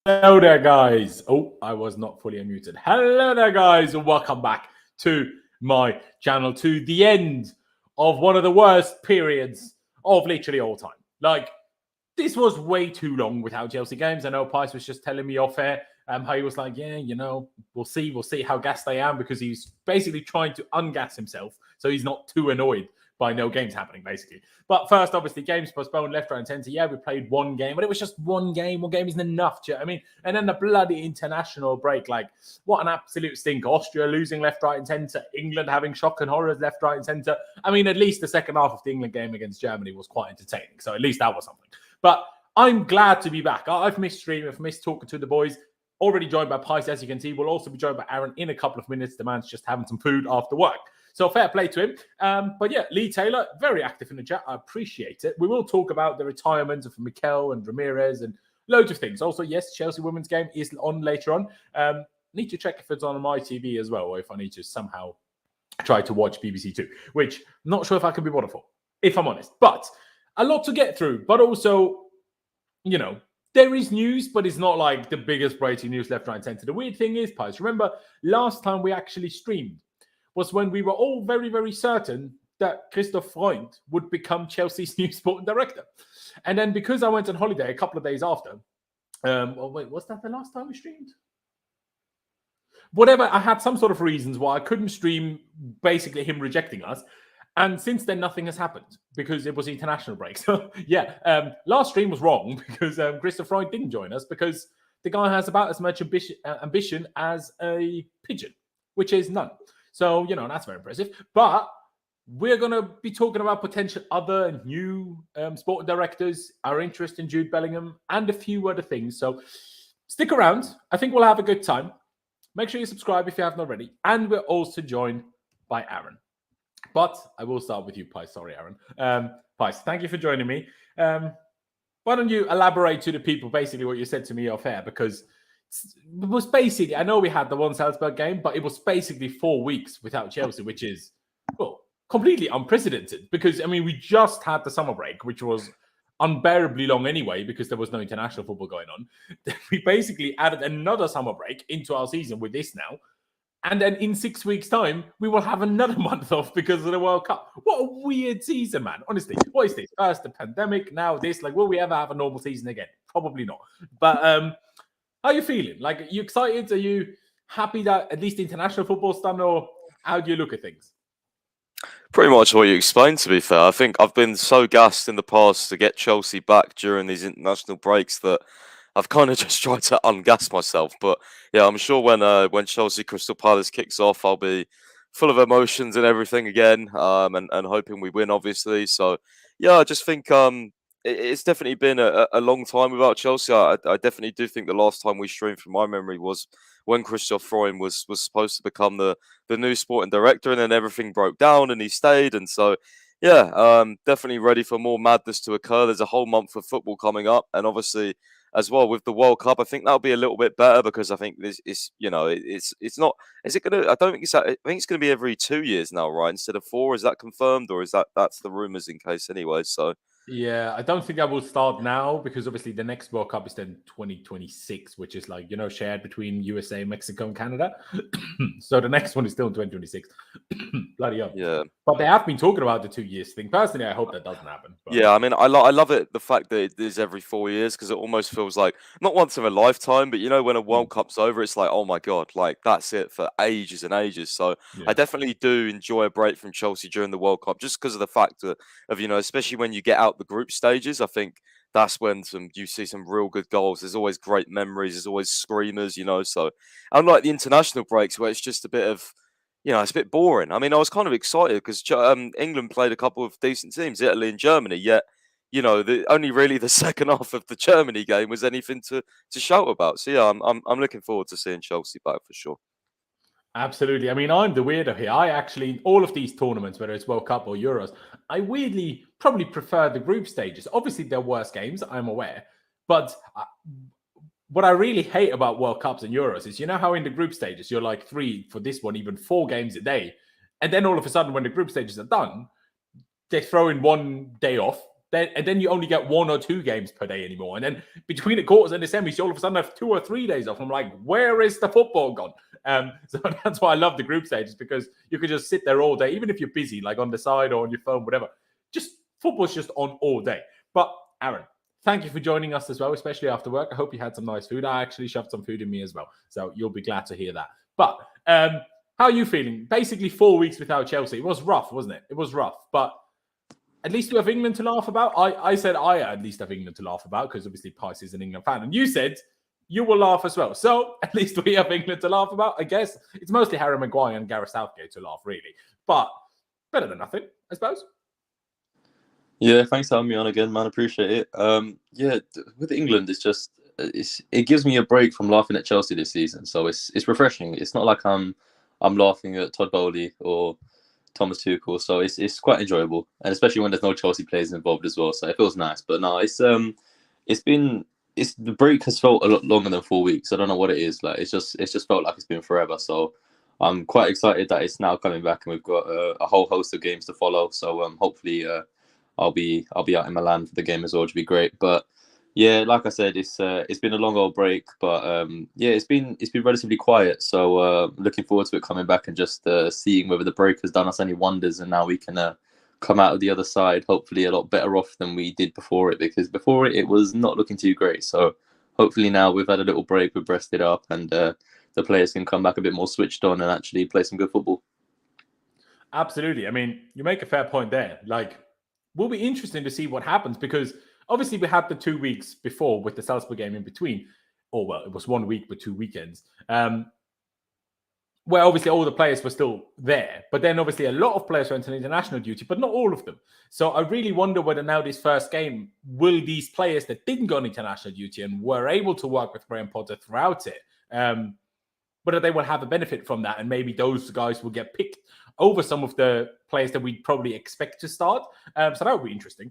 Hello there, guys. Oh, I was not fully unmuted. Hello there, guys, and welcome back to my channel, to the end of one of the worst periods of literally all time. Like, this was way too long without Chelsea games. I know Pice was just telling me off air how he was like, yeah, we'll see how gassed I am, because he's basically trying to ungas himself so he's not too annoyed by no games happening, basically. But first, obviously, games postponed left, right, and centre. Yeah, we played one game, but it was just one game. One game isn't enough. I mean, and then the bloody international break. Like, what an absolute stink. Austria losing left, right, and centre. England having shock and horrors left, right, and centre. I mean, at least the second half of the England game against Germany was quite entertaining. So at least that was something. But I'm glad to be back. I've missed streaming. I've missed talking to the boys. Already joined by Pice, as you can see. We'll also be joined by Aaron in a couple of minutes. The man's just having some food after work. So fair play to him. But yeah, Lee Taylor, very active in the chat. I appreciate it. We will talk about the retirement of Mikel and Ramirez and loads of things. Also, yes, Chelsea women's game is on later on. Need to check if it's on my TV as well, or if I need to somehow try to watch BBC Two, which I'm not sure if I can be bothered for, if I'm honest. But a lot to get through. But also, there is news, but it's not like the biggest breaking news left, right, and centre. The weird thing is, Pies, remember last time we actually streamed was when we were all very, very certain that Christoph Freund would become Chelsea's new sporting director. And then because I went on holiday a couple of days after, was that the last time we streamed? Whatever, I had some sort of reasons why I couldn't stream basically him rejecting us. And since then, nothing has happened because it was the international break. So, yeah, last stream was wrong because Christoph Freund didn't join us because the guy has about as much ambition as a pigeon, which is none. So, that's very impressive. But we're going to be talking about potential other new sporting directors, our interest in Jude Bellingham, and a few other things. So stick around. I think we'll have a good time. Make sure you subscribe if you haven't already. And we're also joined by Aaron. But I will start with you, Pice. Sorry, Aaron. Pice, thank you for joining me. Why don't you elaborate to the people basically what you said to me off air? Because it was basically, I know we had the one Salzburg game, but it was basically 4 weeks without Chelsea, which is, well, completely unprecedented. Because, I mean, we just had the summer break, which was unbearably long anyway, because there was no international football going on. We basically added another summer break into our season with this now. And then in 6 weeks' time, we will have another month off because of the World Cup. What a weird season, man. Honestly, what is this? First the pandemic, now this. Like, will we ever have a normal season again? Probably not. But how are you feeling? Like, are you excited? Are you happy that at least international football's done? Or how do you look at things? Pretty much what you explained, to be fair. I think I've been so gassed in the past to get Chelsea back during these international breaks that I've kind of just tried to ungas myself. But yeah, I'm sure when Chelsea Crystal Palace kicks off, I'll be full of emotions and everything again, and hoping we win, obviously. So yeah, I just think it's definitely been a long time without Chelsea. I definitely do think the last time we streamed, from my memory, was when Christoph Freund was supposed to become the new sporting director, and then everything broke down and he stayed. And so yeah, definitely ready for more madness to occur. There's a whole month of football coming up, and obviously as well with the World Cup, I think that'll be a little bit better because I think this is, it's not. Is it gonna? I don't think it's. I think it's gonna be every 2 years now, right? Instead of 4. Is that confirmed, or is that's the rumors in case anyway? So. Yeah, I don't think that will start now because obviously the next World Cup is then 2026, which is like, shared between USA, Mexico, and Canada. So the next one is still in 2026. Bloody hell. Yeah. But they have been talking about the 2 years thing. Personally, I hope that doesn't happen. But... Yeah, I mean, I love it, the fact that it is every 4 years, because it almost feels like, not once in a lifetime, but when a World Cup's over, it's like, oh my God, like that's it for ages and ages. So yeah. I definitely do enjoy a break from Chelsea during the World Cup, just because of the fact of especially when you get out the group stages, I think that's when you see some real good goals. There's always great memories. There's always screamers, so unlike the international breaks where it's just a bit of, it's a bit boring. I mean, I was kind of excited because England played a couple of decent teams, Italy and Germany, yet, only really the second half of the Germany game was anything to shout about. So yeah, I'm looking forward to seeing Chelsea back for sure. Absolutely. I mean, I'm the weirdo here. I actually, all of these tournaments, whether it's World Cup or Euros, I weirdly probably prefer the group stages. Obviously, they're worse games, I'm aware. But what I really hate about World Cups and Euros is, how in the group stages, you're like 3, for this one, even 4 games a day. And then all of a sudden, when the group stages are done, they throw in 1 day off then you only get 1 or 2 games per day anymore. And then between the quarters and the semis, you all of a sudden have 2 or 3 days off. I'm like, where is the football gone? So that's why I love the group stages, because you could just sit there all day, even if you're busy, like on the side or on your phone, whatever. Just football's just on all day. But Aaron, thank you for joining us as well, especially after work. I hope you had some nice food. I actually shoved some food in me as well, so you'll be glad to hear that. But how are you feeling? Basically 4 weeks without Chelsea. It was rough, wasn't it? It was rough, but at least we have England to laugh about. I said I at least have England to laugh about, because obviously Pice is an England fan. And you said you will laugh as well. So at least we have England to laugh about, I guess. It's mostly Harry Maguire and Gareth Southgate to laugh, really. But better than nothing, I suppose. Yeah, thanks for having me on again, man. Appreciate it. With England, it gives me a break from laughing at Chelsea this season. So it's refreshing. It's not like I'm laughing at Todd Boehly or Thomas Tuchel, so it's quite enjoyable, and especially when there's no Chelsea players involved as well, so it feels nice. But no, the break has felt a lot longer than 4 weeks. I don't know what it is. Like it's just felt like it's been forever. So I'm quite excited that it's now coming back, and we've got a whole host of games to follow. So hopefully I'll be out in Milan for the game as well, which would be great. But yeah, like I said, it's been a long old break, but it's been relatively quiet. So looking forward to it coming back and just seeing whether the break has done us any wonders, and now we can come out of the other side hopefully a lot better off than we did before it, because before it was not looking too great. So hopefully now we've had a little break, we've rested up, and the players can come back a bit more switched on and actually play some good football. Absolutely. I mean, you make a fair point there. Like, will be interesting to see what happens, because obviously we had the 2 weeks before with the Salzburg game in between. Or, well, it was 1 week but 2 weekends. Where obviously all the players were still there. But then obviously a lot of players went on international duty, but not all of them. So I really wonder whether now this first game, will these players that didn't go on international duty and were able to work with Graham Potter throughout it, whether they will have a benefit from that, and maybe those guys will get picked over some of the players that we'd probably expect to start. So that would be interesting.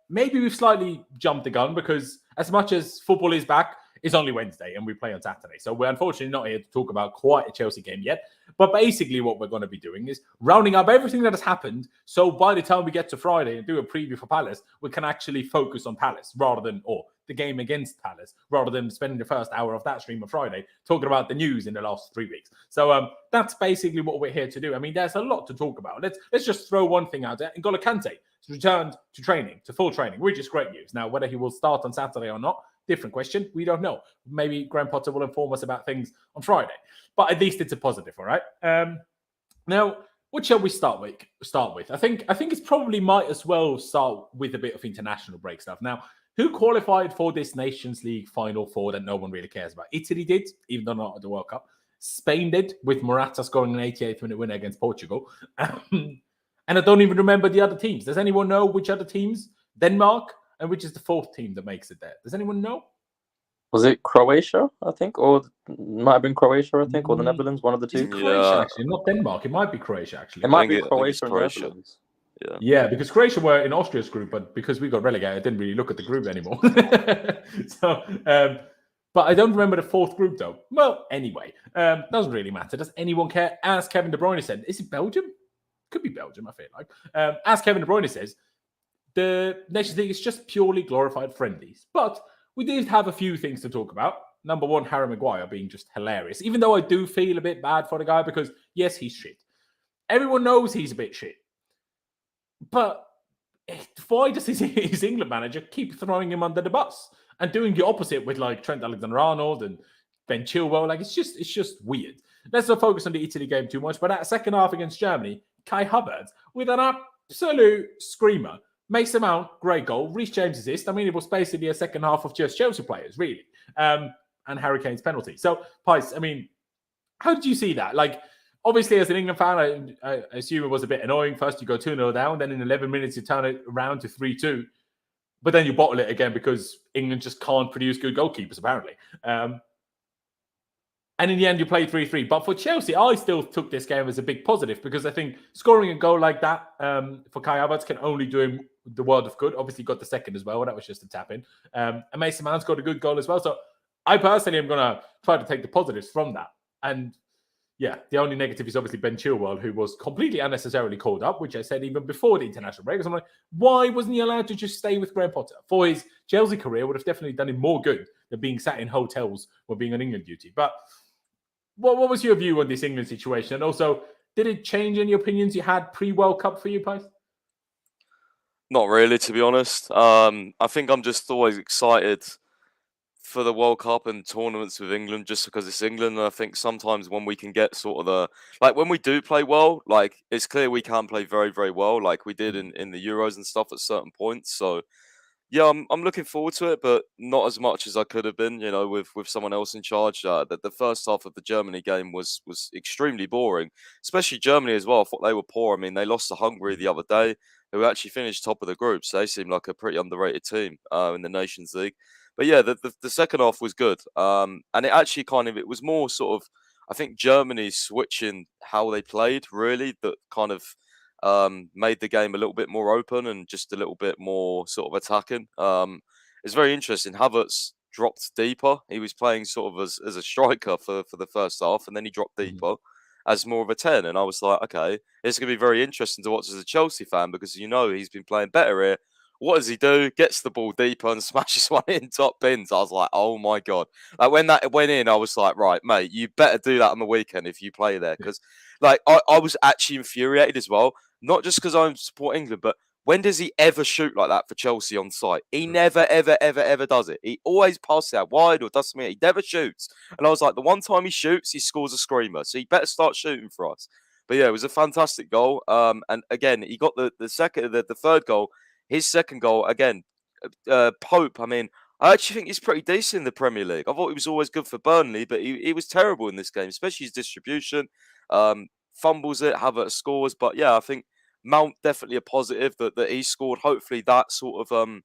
Maybe we've slightly jumped the gun, because as much as football is back, it's only Wednesday and we play on Saturday. So we're unfortunately not here to talk about quite a Chelsea game yet. But basically what we're going to be doing is rounding up everything that has happened. So by the time we get to Friday and do a preview for Palace, we can actually focus on Palace or the game against Palace, rather than spending the first hour of that stream on Friday talking about the news in the last 3 weeks. So that's basically what we're here to do. I mean, there's a lot to talk about. Let's just throw one thing out there. N'Golo Kante has returned to training, to full training, which is great news. Now, whether he will start on Saturday or not, different question. We don't know. Maybe Graham Potter will inform us about things on Friday. But at least it's a positive, all right? Now, what shall we start with? I think it's probably might as well start with a bit of international break stuff. Now, who qualified for this Nations League Final Four that no one really cares about? Italy did, even though not at the World Cup. Spain did, with Morata scoring an 88th minute winner against Portugal. And I don't even remember the other teams. Does anyone know which other teams? Denmark, and which is the fourth team that makes it there? Does anyone know? Was it Croatia, I think? Or might have been Croatia, I think, or the Netherlands, one of the two. Is it Croatia, actually? Not Denmark. It might be Croatia, actually. It might be Croatia and Netherlands. Yeah, because Croatia were in Austria's group, but because we got relegated, I didn't really look at the group anymore. But I don't remember the fourth group, though. Well, anyway, doesn't really matter. Does anyone care? As Kevin De Bruyne said, is it Belgium? Could be Belgium, I feel like. As Kevin De Bruyne says, the Nations League is just purely glorified friendlies. But we did have a few things to talk about. Number one, Harry Maguire being just hilarious. Even though I do feel a bit bad for the guy, because, yes, he's shit. Everyone knows he's a bit shit. But why does his England manager keep throwing him under the bus and doing the opposite with like Trent Alexander-Arnold and Ben Chilwell? Like it's just weird. Let's not focus on the Italy game too much. But that second half against Germany, Kai Havertz with an absolute screamer. Mason Mount, great goal. Reece James assist. I mean, it was basically a second half of just Chelsea players, really. And Harry Kane's penalty. So, Pice, I mean, how did you see that? Like, obviously, as an England fan, I assume it was a bit annoying. First, you go 2-0 down. Then in 11 minutes, you turn it around to 3-2. But then you bottle it again because England just can't produce good goalkeepers, apparently. And in the end, you play 3-3. But for Chelsea, I still took this game as a big positive because I think scoring a goal like that for Kai Havertz can only do him the world of good. Obviously, got the second as well. That was just a tap in. And Mason Mount's got a good goal as well. So I personally am going to try to take the positives from that. And Yeah, the only negative is obviously Ben Chilwell, who was completely unnecessarily called up, which I said even before the international break. I'm like, why wasn't he allowed to just stay with Graham Potter? For his Chelsea career, would have definitely done him more good than being sat in hotels or being on England duty. But what was your view on this England situation? And also, did it change any opinions you had pre-World Cup for you, Pies? Not really, to be honest. I think I'm just always excited for the World Cup and tournaments with England just because it's England. And I think sometimes when we can get sort of when we do play well, like it's clear we can play very, very well, like we did in the Euros and stuff at certain points. So yeah, I'm looking forward to it, but not as much as I could have been, with someone else in charge. The first half of the Germany game was extremely boring, especially Germany as well. I thought they were poor. I mean, they lost to Hungary the other day, who actually finished top of the group. So they seem like a pretty underrated team in the Nations League. But yeah, the second half was good. And it actually it was more sort of, I think Germany switching how they played really that kind of made the game a little bit more open and just a little bit more sort of attacking. It's very interesting. Havertz dropped deeper. He was playing sort of as a striker for the first half, and then he dropped deeper as more of a 10. And I was like, okay, it's going to be very interesting to watch as a Chelsea fan because he's been playing better here. What does he do? Gets the ball deeper and smashes one in top bins. I was like, oh my God. Like when that went in, I was like, right, mate, you better do that on the weekend if you play there. Because I was actually infuriated as well. Not just because I support England, but when does he ever shoot like that for Chelsea on site? He never, ever, ever, ever does it. He always passes out wide or does something. He never shoots. And I was like, the one time he shoots, he scores a screamer. So he better start shooting for us. But yeah, it was a fantastic goal. And again, he got the third goal. His second goal, again, Pope, I mean, I actually think he's pretty decent in the Premier League. I thought he was always good for Burnley, but he was terrible in this game, especially his distribution. Fumbles it, Havertz scores. But yeah, I think Mount definitely a positive that he scored. Hopefully that sort of,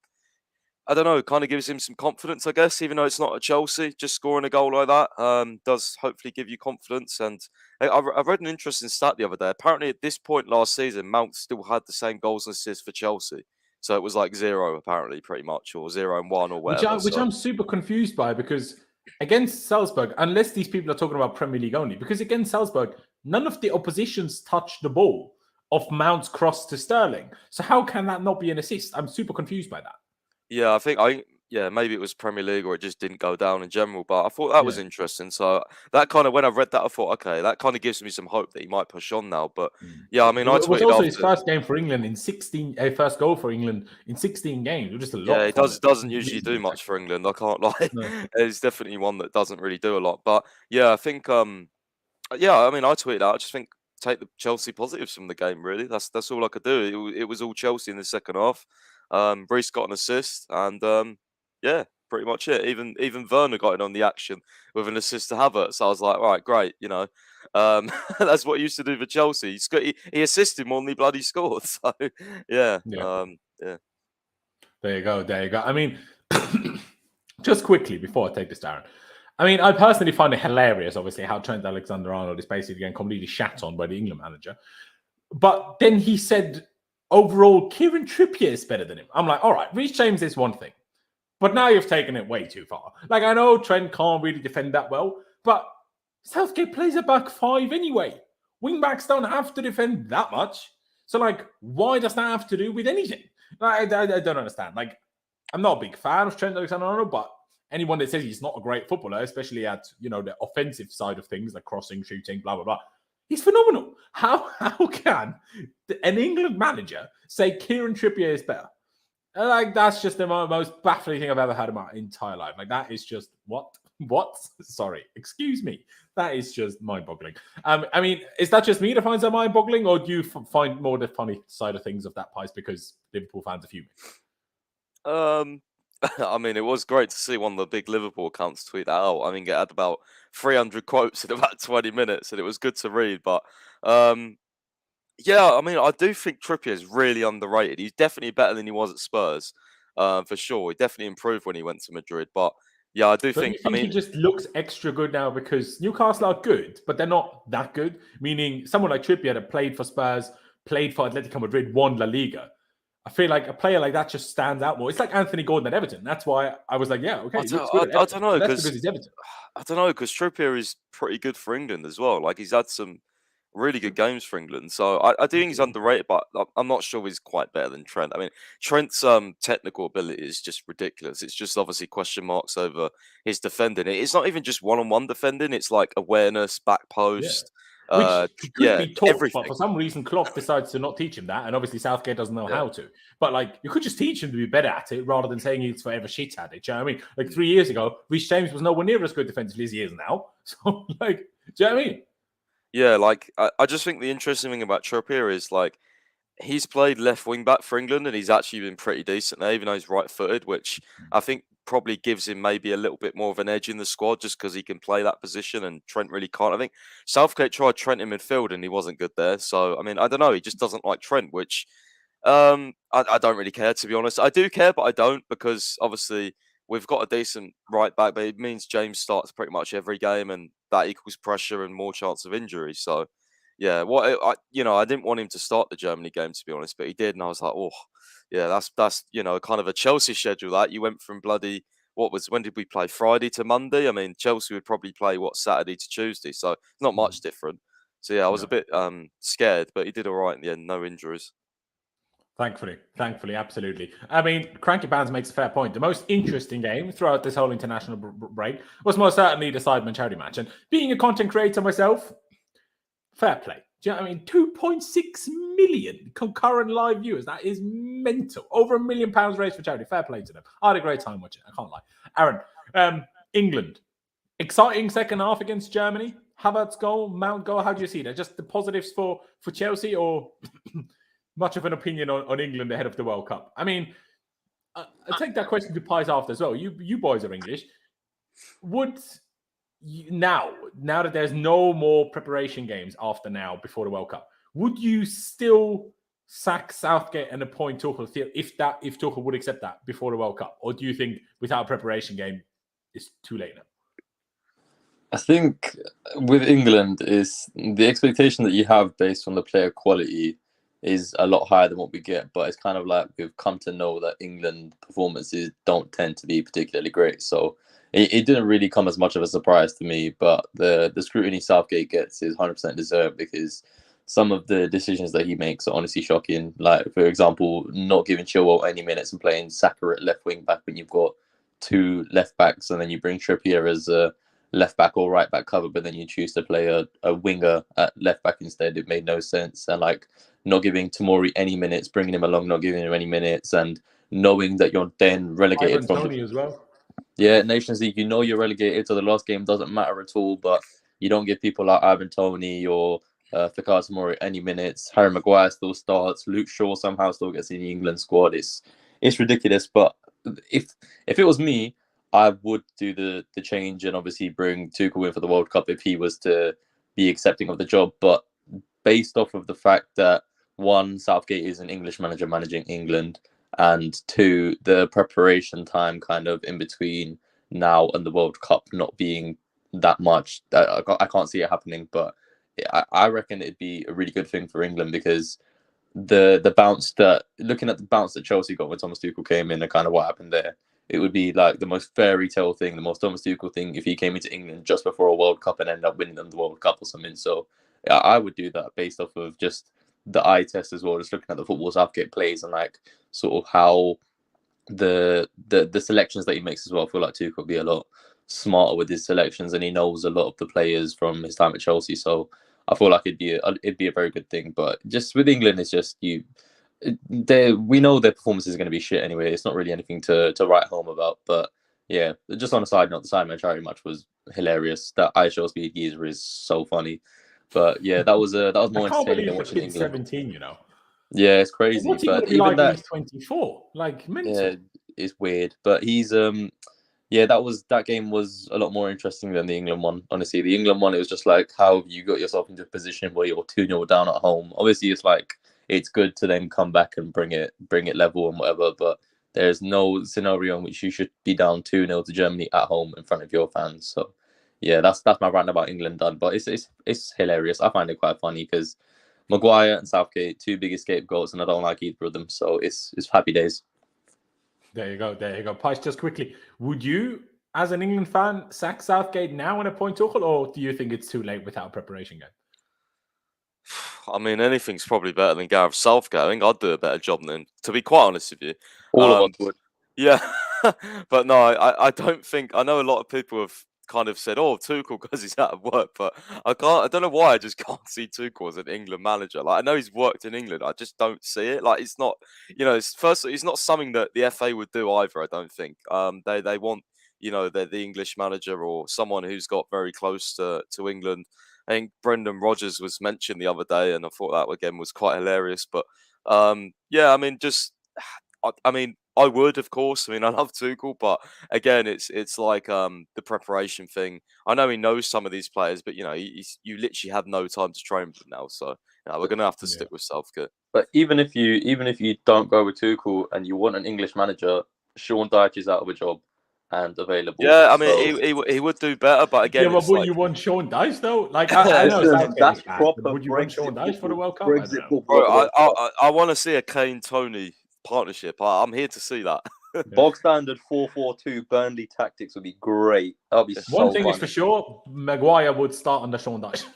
I don't know, kind of gives him some confidence, I guess, even though it's not a Chelsea. Just scoring a goal like that does hopefully give you confidence. And I read an interesting stat the other day. Apparently at this point last season, Mount still had the same goals and assists for Chelsea. So it was like 0, apparently, pretty much, or 0 and 1 or whatever. Which I'm super confused by because against Salzburg, unless these people are talking about Premier League only, because against Salzburg, none of the oppositions touched the ball of Mount's cross to Sterling. So how can that not be an assist? I'm super confused by that. Yeah, maybe it was Premier League or it just didn't go down in general, but I thought that was interesting. So that kind of, when I read that, I thought, okay, that kind of gives me some hope that he might push on now. But yeah, I mean, it was also his first game for England in 16, first goal for England in 16 games. Just a lot. Yeah, he doesn't usually do much for England. I can't lie. No. It's definitely one that doesn't really do a lot. But yeah, I think, I tweeted out. I just think take the Chelsea positives from the game. Really, that's all I could do. It was all Chelsea in the second half. Reece got an assist, and yeah, pretty much it. Even Werner got in on the action with an assist to Havertz. So I was like, all right, great. That's what he used to do for Chelsea. He assisted more than he bloody scored. So yeah. Yeah. There you go. I mean, just quickly before I take this, Darren. I mean, I personally find it hilarious, obviously, how Trent Alexander-Arnold is basically getting completely shat on by the England manager. But then he said, overall, Kieran Trippier is better than him. I'm like, all right, Reece James is one thing. But now you've taken it way too far. Like, I know Trent can't really defend that well, but Southgate plays a back five anyway. Wingbacks don't have to defend that much. So, like, why does that have to do with anything? I don't understand. Like, I'm not a big fan of Trent Alexander-Arnold, but anyone that says he's not a great footballer, especially at, the offensive side of things, like crossing, shooting, blah, blah, blah, he's phenomenal. How can an England manager say Kieran Trippier is better? Like, that's just the most baffling thing I've ever had in my entire life. Like, that is just, what? Sorry, excuse me. That is just mind-boggling. I mean, is that just me that finds that mind-boggling, or do you find more the funny side of things of that, Pies, because Liverpool fans are fuming? I mean, it was great to see one of the big Liverpool accounts tweet that out. I mean, it had about 300 quotes in about 20 minutes, and it was good to read. But yeah, I mean, I do think Trippier is really underrated. He's definitely better than he was at Spurs, for sure. He definitely improved when he went to Madrid. But yeah, I do think. He just looks extra good now because Newcastle are good, but they're not that good. Meaning, someone like Trippier that played for Spurs, played for Atletico Madrid, won La Liga. I feel like a player like that just stands out more. It's like Anthony Gordon at Everton. That's why I was like, yeah, okay, he looks good at I Everton. don't know But that's because because he's Everton. I don't know because Trippier is pretty good for England as well. Like he's had some really good games for England, so I do think he's underrated. But I'm not sure he's quite better than Trent. I mean, Trent's technical ability is just ridiculous. It's just obviously question marks over his defending. It's not even just one-on-one defending. It's like awareness, back Yeah. post. Which he could Yeah, be taught, but everything. for some reason, Klopp decides to not teach him that, and obviously Southgate doesn't know Yeah. how to. But like, you could just teach him to be better at it rather than saying he's forever shit at it. Do you know what I mean? Like 3 years ago, Reece James was nowhere near as good defensively as he is now. So like, do you know what I mean? Yeah, like I just think the interesting thing about Trippier is like he's played left wing back for England and he's actually been pretty decent there, even though he's right footed, which I think probably gives him maybe a little bit more of an edge in the squad just because he can play that position and Trent really can't. I think Southgate tried Trent in midfield and he wasn't good there. So I mean, I don't know, he just doesn't like Trent, which I don't really care, to be honest. I do care, but I don't, because obviously we've got a decent right back, but it means James starts pretty much every game, and that equals pressure and more chance of injury. So, yeah, I didn't want him to start the Germany game, to be honest, but he did, and I was like, oh, yeah, that's kind of a Chelsea schedule. That you went from bloody when did we play, Friday to Monday? I mean, Chelsea would probably play Saturday to Tuesday, so not much different. So yeah, I was a bit scared, but he did all right in the end, no injuries. Thankfully, absolutely. I mean, Cranky Bands makes a fair point. The most interesting game throughout this whole international break was most certainly the Steidten charity match. And being a content creator myself, fair play. Do you know what I mean? 2.6 million concurrent live viewers. That is mental. Over £1 million raised for charity. Fair play to them. I had a great time watching. I can't lie. Aaron, England. Exciting second half against Germany. Havertz goal, Mount goal. How do you see that? Just the positives for Chelsea, or much of an opinion on England ahead of the World Cup? I mean, I take that question to Pies after as well. You boys are English. Would you, now that there's no more preparation games before the World Cup, would you still sack Southgate and appoint Tuchel if Tuchel would accept that before the World Cup, or do you think without a preparation game it's too late now? I think with England is the expectation that you have based on the player quality is a lot higher than what we get, but it's kind of like we've come to know that England performances don't tend to be particularly great. So it didn't really come as much of a surprise to me, but the scrutiny Southgate gets is 100% deserved, because some of the decisions that he makes are honestly shocking. Like, for example, not giving Chilwell any minutes and playing Saka at left wing back when you've got two left backs, and then you bring Trippier as a left back or right back cover, but then you choose to play a winger at left back instead. It made no sense. And like not giving Tomori any minutes, bringing him along, not giving him any minutes, and knowing that you're then relegated from Tony as well. Yeah, Nations League, you're relegated, so the last game doesn't matter at all, but you don't give people like Ivan Toney or Fikayo Tomori any minutes. Harry Maguire still starts. Luke Shaw somehow still gets in the England squad. It's ridiculous. But if it was me, I would do the change and obviously bring Tuchel in for the World Cup if he was to be accepting of the job. But based off of the fact that, one, Southgate is an English manager managing England, and two, the preparation time kind of in between now and the World Cup not being that much, I can't see it happening. But I reckon it'd be a really good thing for England, because the bounce that, looking at the bounce that Chelsea got when Thomas Tuchel came in and kind of what happened there, it would be like the most fairy tale thing, the most Thomas Tuchel thing if he came into England just before a World Cup and ended up winning them the World Cup or something. So yeah, I would do that based off of just the eye test as well, just looking at the football Southgate plays and like sort of how the selections that he makes as well. I feel like Tuchel would be a lot smarter with his selections, and he knows a lot of the players from his time at Chelsea. So I feel like it'd be a very good thing. But just with England, it's just we know their performance is going to be shit anyway. It's not really anything to write home about. But yeah, just on a side note, the Simon charity match was hilarious. That iShowSpeed geezer is so funny. But yeah, that was more entertaining than watching England. 17, Yeah, it's crazy. What's he but going to be even like that, when he's 24? Like, mental. yeah, it's weird. But he's that game was a lot more interesting than the England one. Honestly, the England one, it was just like, how have you got yourself into a position where you're 2-0 down at home? Obviously, it's like it's good to then come back and bring it level and whatever. But there's no scenario in which you should be down 2-0 to Germany at home in front of your fans. So yeah, that's my rant about England done. But it's hilarious. I find it quite funny because Maguire and Southgate, two biggest scapegoats, and I don't like either of them. So it's happy days. There you go. There you go. Pice, just quickly, would you, as an England fan, sack Southgate now and appoint Tuchel, or do you think it's too late without a preparation game? I mean, anything's probably better than Gareth Southgate. I think I'd do a better job than, to be quite honest with you. All of us would. Yeah, but no, I don't think. I know a lot of people have kind of said, "Oh, Tuchel because he's out of work," but I don't know why I just can't see Tuchel as an England manager. Like I know he's worked in England, I just don't see it. Like it's not, it's not something that the FA would do either. I don't think. They want the English manager or someone who's got very close to England. I think Brendan Rodgers was mentioned the other day, and I thought that again was quite hilarious. But yeah, I mean, I would, of course. I mean, I love Tuchel, but again, it's like the preparation thing. I know he knows some of these players, but you literally have no time to train with them now. So we're gonna have to stick with Southgate. But even if you don't go with Tuchel and you want an English manager, Sean Dyche is out of a job and available. Yeah, I mean, he would do better, but again, yeah, but would you want Sean Dyche though? Like I know that's proper. Would you want Sean Dyche for the World Cup? I want to see a Kane-Tony partnership. I'm here to see that. Bog standard 4-4-2 Burnley tactics would be great. That would be one thing is for sure, Maguire would start under Sean Dyche.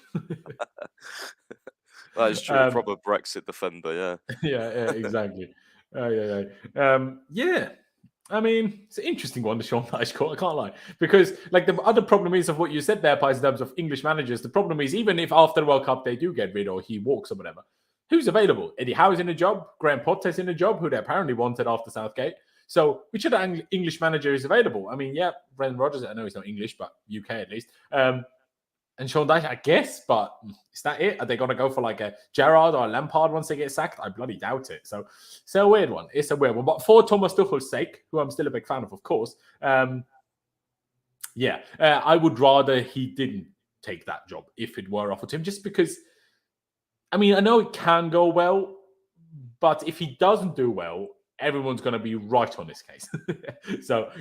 That is true. Proper Brexit defender, yeah. yeah, exactly. Yeah. I mean, it's an interesting one, the Sean Dyche call. I can't lie. Because, like, the other problem is of what you said there, Pies, in terms of English managers, the problem is even if after the World Cup they do get rid or he walks or whatever, who's available? Eddie Howe's in a job. Graham Potter's in a job, who they apparently wanted after Southgate. So, which other English manager is available? I mean, yeah, Brendan Rodgers, I know he's not English, but UK at least. And Sean Dyche, I guess, but is that it? Are they going to go for like a Gerrard or a Lampard once they get sacked? I bloody doubt it. So it's a weird one. It's a weird one. But for Thomas Tuchel's sake, who I'm still a big fan of course, I would rather he didn't take that job if it were offered to him, just because, I mean, I know it can go well, but if he doesn't do well, everyone's going to be right on this case. So,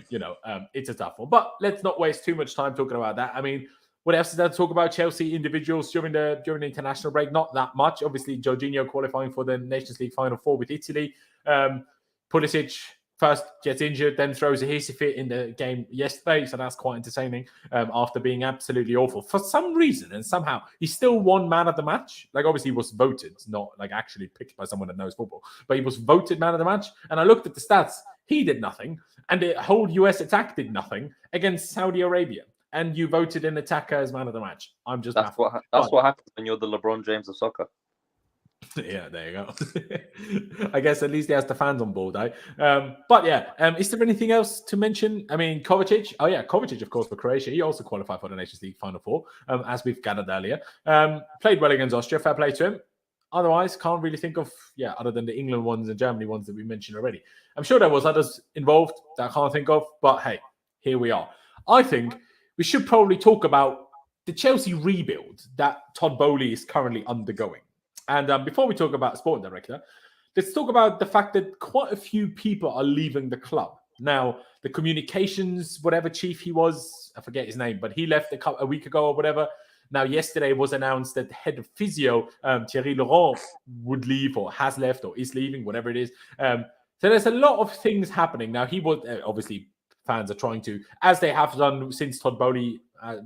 it's a tough one. But let's not waste too much time talking about that. I mean, what else is there to talk about? Chelsea individuals during the international break? Not that much. Obviously, Jorginho qualifying for the Nations League Final Four with Italy. Pulisic first gets injured, then throws a hissy fit in the game yesterday. So that's quite entertaining after being absolutely awful. For some reason and somehow, he still won man of the match. Like, obviously, he was voted, not like actually picked by someone that knows football. But he was voted man of the match. And I looked at the stats. He did nothing. And the whole US attack did nothing against Saudi Arabia. And you voted an attacker as man of the match. I'm just that's what happens when you're the LeBron James of soccer. Yeah, there you go. I guess at least he has the fans on board, but yeah, is there anything else to mention? I mean, Kovacic. Oh yeah, Kovacic, of course, for Croatia. He also qualified for the Nations League Final Four, as we've gathered earlier. Played well against Austria. Fair play to him. Otherwise, can't really think of, other than the England ones and Germany ones that we mentioned already. I'm sure there was others involved that I can't think of, but hey, here we are. I think we should probably talk about the Chelsea rebuild that Todd Boehly is currently undergoing. And before we talk about sporting director, let's talk about the fact that quite a few people are leaving the club. Now, the communications, whatever chief he was, I forget his name, but he left a week ago or whatever. Now, yesterday was announced that the head of physio, Thierry Laurent, would leave or has left or is leaving, whatever it is. So there's a lot of things happening. Now, he was obviously... Fans are trying to, as they have done since Todd Boehly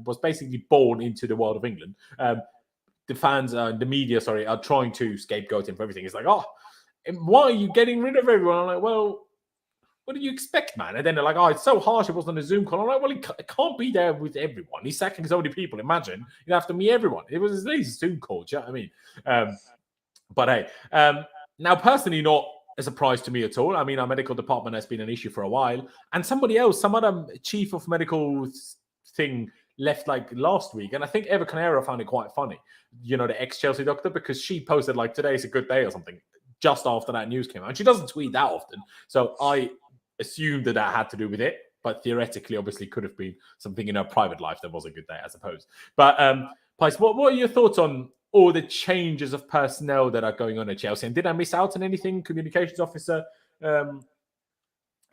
was basically born into the world of England. The fans, the media, are trying to scapegoat him for everything. It's like, oh, why are you getting rid of everyone? I'm like, well, what do you expect, man? And then they're like, oh, it's so harsh. It wasn't a Zoom call. I'm like, well, it can't be there with everyone. He's sacking so many people. Imagine you'd have to meet everyone. It was at least a Zoom call. Do you know what I mean? But hey, now personally, not a surprise to me at all. I mean, our medical department has been an issue for a while. And somebody else, some other chief of medical thing left like last week. And I think Eva Canero found it quite funny, the ex-Chelsea doctor, because she posted like, today's a good day or something, just after that news came out. And she doesn't tweet that often. So I assumed that had to do with it. But theoretically, obviously, could have been something in her private life that was a good day, I suppose. But, Pice, what are your thoughts on all the changes of personnel that are going on at Chelsea? And did I miss out on anything? Communications officer,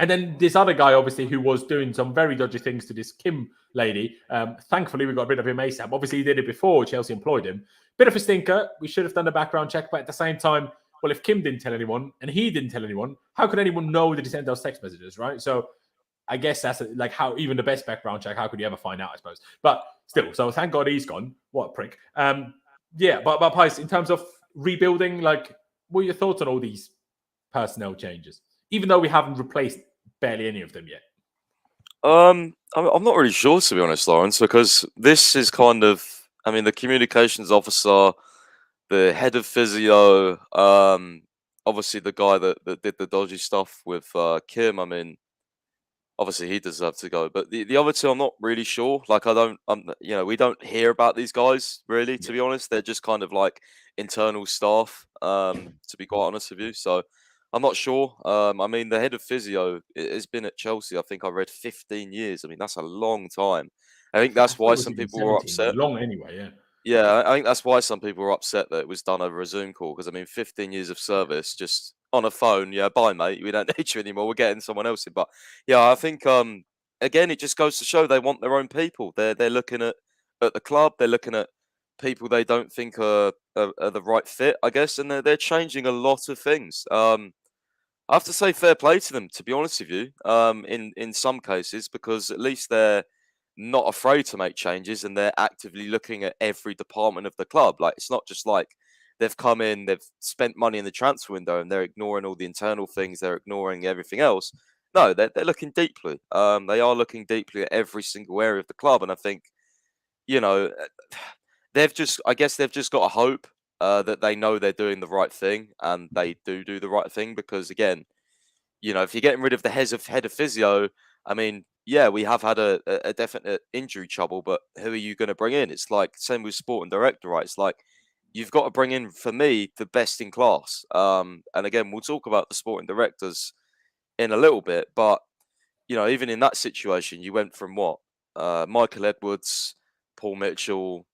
And then this other guy, obviously, who was doing some very dodgy things to this Kim lady. Thankfully, we got rid of him ASAP. Obviously, he did it before Chelsea employed him. Bit of a stinker. We should have done a background check, but at the same time, well, if Kim didn't tell anyone and he didn't tell anyone, how could anyone know that he sent those text messages, right? So I guess that's like how even the best background check, how could you ever find out, I suppose? But still, so thank God he's gone. What a prick. Yeah, but Pice, in terms of rebuilding, like, what are your thoughts on all these personnel changes? Even though we haven't replaced barely any of them yet. I'm not really sure, to be honest, Laurenz, because this is kind of, I mean, the communications officer, the head of physio, obviously the guy that did the dodgy stuff with Kim. I mean, obviously he deserved to go, but the other two, I'm not really sure. Like, we don't hear about these guys really, to be honest. They're just kind of like internal staff, to be quite honest with you. So I'm not sure. I mean, the head of physio has been at Chelsea, I think I read 15 years. I mean, that's a long time. I think that's why some people were upset. Long anyway, yeah. Yeah, I think that's why some people were upset that it was done over a Zoom call. Because I mean, 15 years of service just on a phone. Yeah, bye, mate. We don't need you anymore. We're getting someone else in. But yeah, I think again, it just goes to show they want their own people. They're looking at the club. They're looking at people they don't think are the right fit, I guess, and they're changing a lot of things. I have to say fair play to them, to be honest with you, in some cases, because at least they're not afraid to make changes and they're actively looking at every department of the club. Like, it's not just like they've come in, they've spent money in the transfer window and they're ignoring all the internal things, they're ignoring everything else. No, they're looking deeply. They are looking deeply at every single area of the club. And I think, you know, I guess they've just got to hope that they know they're doing the right thing and they do the right thing. Because again, you know, if you're getting rid of the head of physio, I mean, yeah, we have had a definite injury trouble, but who are you going to bring in? It's like same with sporting director, right? It's like you've got to bring in, for me, the best in class. And again, we'll talk about the sporting directors in a little bit, but you know, even in that situation, you went from what Michael Edwards, Paul Mitchell,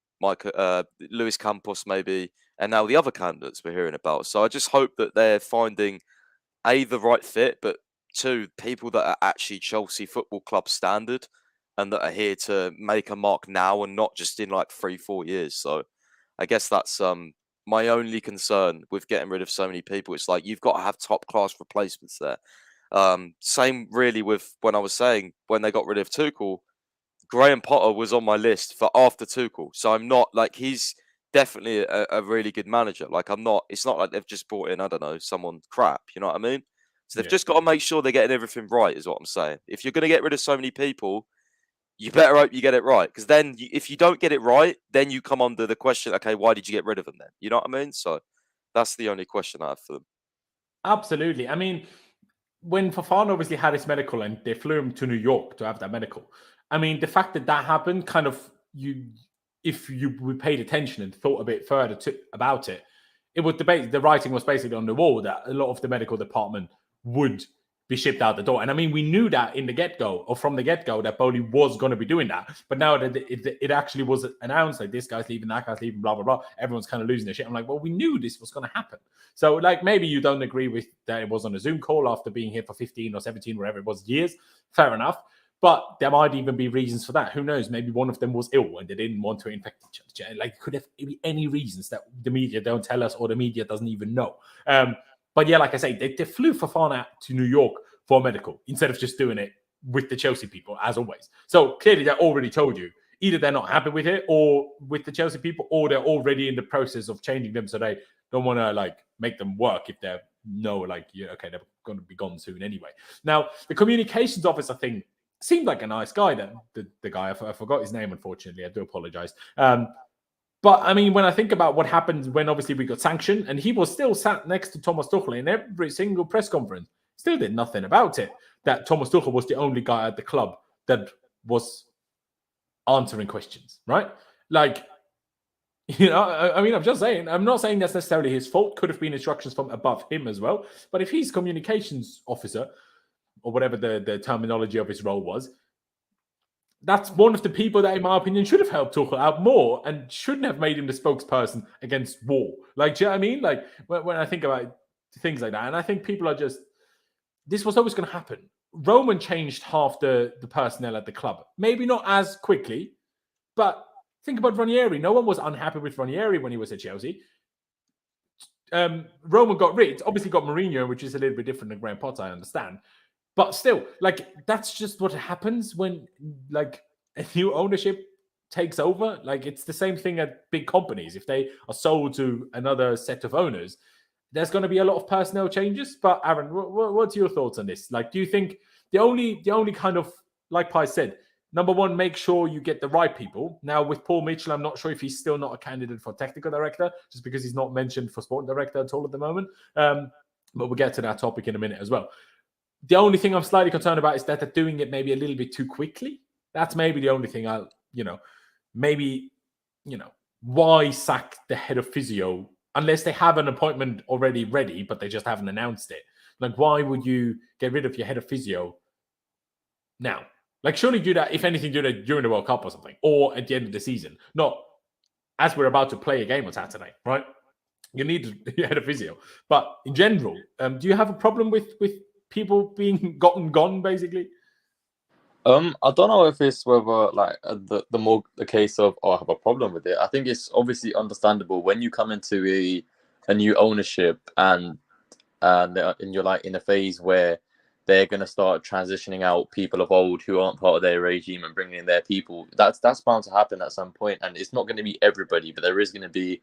Luis Campos, maybe, and now the other candidates we're hearing about. So I just hope that they're finding the right fit, but two, people that are actually Chelsea Football Club standard and that are here to make a mark now and not just in like 3-4 years. So I guess that's my only concern with getting rid of so many people. It's like you've got to have top class replacements there. Same really with when I was saying when they got rid of Tuchel, Graham Potter was on my list for after Tuchel. So I'm not like, he's definitely a really good manager. Like, I'm not, it's not like they've just brought in, I don't know, someone crap. You know what I mean? So they've just got to make sure they're getting everything right, is what I'm saying. If you're going to get rid of so many people, you better hope you get it right. Because then if you don't get it right, then you come under the question, okay, why did you get rid of them then? You know what I mean? So that's the only question I have for them. Absolutely. I mean, when Fofana obviously had his medical and they flew him to New York to have that medical, I mean, the fact that happened kind of, if you paid attention and thought a bit further about it, it would debate, the writing was basically on the wall that a lot of the medical department would be shipped out the door. And I mean, we knew that in the get-go, or from the get-go, that Boehly was going to be doing that. But now that it actually was announced, like, this guy's leaving, that guy's leaving, blah, blah, blah, everyone's kind of losing their shit. I'm like, well, we knew this was going to happen. So, like, maybe you don't agree with that it was on a Zoom call after being here for 15 or 17, whatever it was, years. Fair enough. But there might even be reasons for that. Who knows? Maybe one of them was ill and they didn't want to infect each other. Like, could have be any reasons that the media don't tell us or the media doesn't even know. But yeah, like I say, they flew Fofana to New York for medical instead of just doing it with the Chelsea people, as always. So clearly they already told you, either they're not happy with it or with the Chelsea people, or they're already in the process of changing them so they don't want to like make them work if they're okay, they're going to be gone soon anyway. Now, the communications officer thing seemed like a nice guy. The guy, I forgot his name, unfortunately. I do apologize. But I mean, when I think about what happened when obviously we got sanctioned, and he was still sat next to Thomas Tuchel in every single press conference, still did nothing about it. That Thomas Tuchel was the only guy at the club that was answering questions, right? Like, you know, I mean, I'm just saying, I'm not saying that's necessarily his fault. Could have been instructions from above him as well. But if he's communications officer, or whatever the terminology of his role was, that's one of the people that, in my opinion, should have helped Tuchel out more and shouldn't have made him the spokesperson against war. Like, do you know what I mean? Like, when I think about things like that, and I think people are just, this was always going to happen. Roman changed half the personnel at the club. Maybe not as quickly, but think about Ranieri. No one was unhappy with Ranieri when he was at Chelsea. Roman got obviously got Mourinho, which is a little bit different than Graham Potter, I understand. But still, like, that's just what happens when, like, a new ownership takes over. Like, it's the same thing at big companies. If they are sold to another set of owners, there's going to be a lot of personnel changes. But Aaron, what's your thoughts on this? Like, do you think the only kind of, like Pi said, number one, make sure you get the right people. Now, with Paul Mitchell, I'm not sure if he's still not a candidate for technical director, just because he's not mentioned for sporting director at all at the moment. But we'll get to that topic in a minute as well. The only thing I'm slightly concerned about is that they're doing it maybe a little bit too quickly. That's maybe the only thing why sack the head of physio unless they have an appointment already ready, but they just haven't announced it? Like, why would you get rid of your head of physio now? Like, surely do that, if anything, do that during the World Cup or something, or at the end of the season, not as we're about to play a game on Saturday, right? You need your head of physio. But in general, do you have a problem with people being gone, basically? I don't know if it's whether like the case of I have a problem with it. I think it's obviously understandable when you come into a new ownership and you're like in a phase where they're going to start transitioning out people of old who aren't part of their regime and bringing in their people. That's bound to happen at some point, and it's not going to be everybody, but there is going to be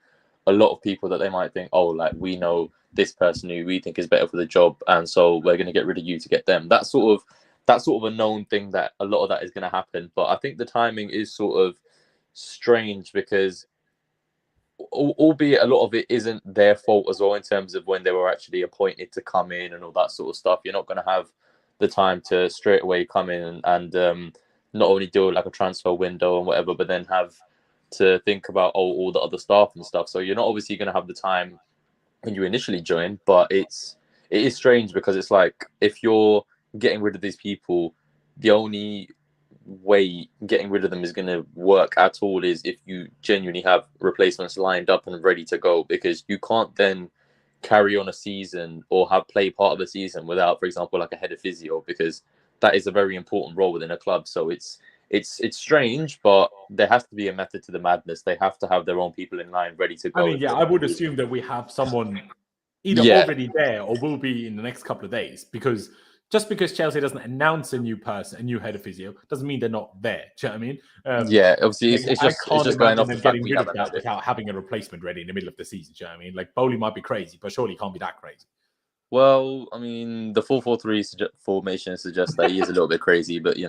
a lot of people that they might think, oh, like, we know this person who we think is better for the job, and so we're going to get rid of you to get them. That's sort of a known thing that a lot of that is going to happen. But I think the timing is sort of strange because, albeit a lot of it isn't their fault as well in terms of when they were actually appointed to come in and all that sort of stuff. You're not going to have the time to straight away come in and not only do like a transfer window and whatever, but then have to think about all the other staff and stuff. So you're not obviously going to have the time when you initially join. But it is strange because it's like, if you're getting rid of these people, the only way getting rid of them is going to work at all is if you genuinely have replacements lined up and ready to go, because you can't then carry on a season or have play part of the season without, for example, like a head of physio, because that is a very important role within a club. So it's strange, but there has to be a method to the madness. They have to have their own people in line ready to go. I mean, yeah, I would assume that we have someone either already there or will be in the next couple of days, because just because Chelsea doesn't announce a new person, a new head of physio, doesn't mean they're not there. Do you know what I mean? Yeah, obviously, it's just going off the fact getting rid of that without having a replacement ready in the middle of the season. Do you know what I mean? Like, Boehly might be crazy, but surely he can't be that crazy. Well, I mean, the 4-4-3 formation suggests that he is a little bit crazy, but he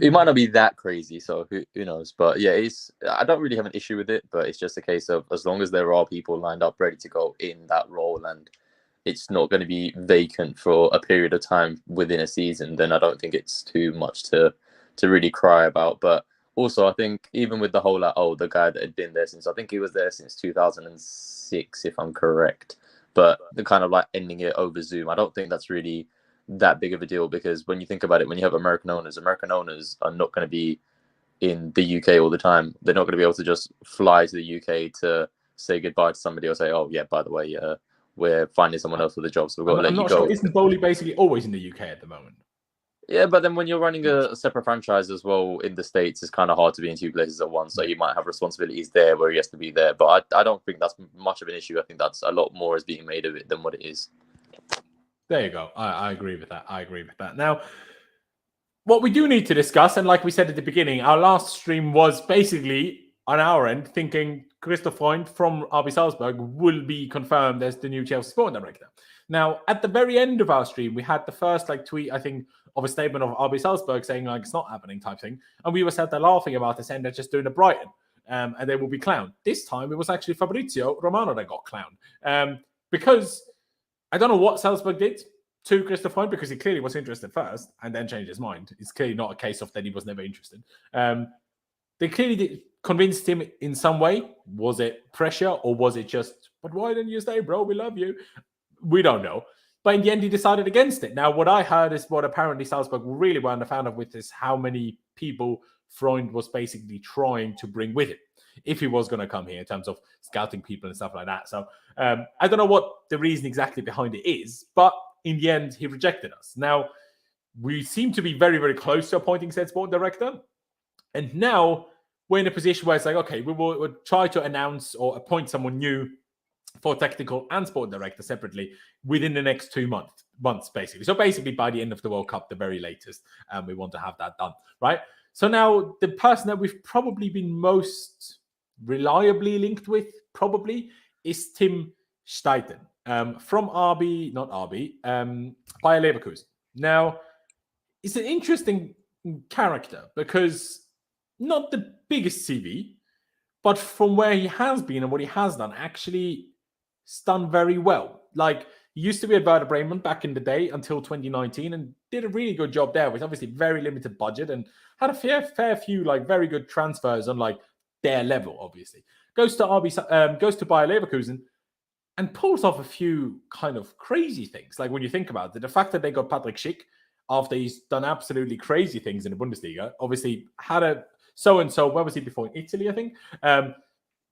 might not be that crazy. So who knows? But yeah, I don't really have an issue with it, but it's just a case of, as long as there are people lined up ready to go in that role and it's not going to be vacant for a period of time within a season, then I don't think it's too much to really cry about. But also, I think even with the whole the guy that had been there since, I think he was there since 2006, if I'm correct. But the kind of like ending it over Zoom, I don't think that's really that big of a deal, because when you think about it, when you have American owners are not going to be in the UK all the time. They're not going to be able to just fly to the UK to say goodbye to somebody or say, oh yeah, by the way, we're finding someone else for the job, so we've got to let you go. Sure. Isn't Boehly basically always in the UK at the moment? Yeah, but then when you're running a separate franchise as well in the States, it's kind of hard to be in two places at once. So you might have responsibilities there where he has to be there. But I don't think that's much of an issue. I think that's a lot more is being made of it than what it is. There you go. I agree with that. Now, what we do need to discuss, and like we said at the beginning, our last stream was basically on our end thinking Christoph Freund from RB Salzburg will be confirmed as the new Chelsea sporting director. Now, at the very end of our stream, we had the first tweet, I think, of a statement of RB Salzburg saying it's not happening type thing. And we were sat there laughing about it, saying they're just doing a Brighton and they will be clowned. This time, it was actually Fabrizio Romano that got clowned. Because I don't know what Salzburg did to Christoph Freund, because he clearly was interested first and then changed his mind. It's clearly not a case of that he was never interested. They clearly convinced him in some way. Was it pressure, or was it just, but why didn't you stay, bro? We love you. We don't know. But in the end, he decided against it. Now, what I heard is what apparently Salzburg really weren't a fan of with is how many people Freund was basically trying to bring with him if he was going to come here in terms of scouting people and stuff like that. So I don't know what the reason exactly behind it is, but in the end, he rejected us. Now, we seem to be very, very close to appointing said sport director. And now we're in a position where it's like, okay, we'll try to announce or appoint someone new for technical and sport director separately within the next 2 months, basically. So basically by the end of the World Cup, the very latest, we want to have that done, right? So now the person that we've probably been most reliably linked with probably is Tim Steidten from Bayer Leverkusen. Now, it's an interesting character because not the biggest CV, but from where he has been and what he has done, actually it's done very well. Like, he used to be at Werder Bremen back in the day until 2019 and did a really good job there with obviously very limited budget and had a fair few like very good transfers on like their level, obviously. Goes to Bayer Leverkusen and pulls off a few kind of crazy things. Like when you think about it, the fact that they got Patrick Schick after he's done absolutely crazy things in the Bundesliga, obviously had a so-and-so, where was he before? In Italy, I think.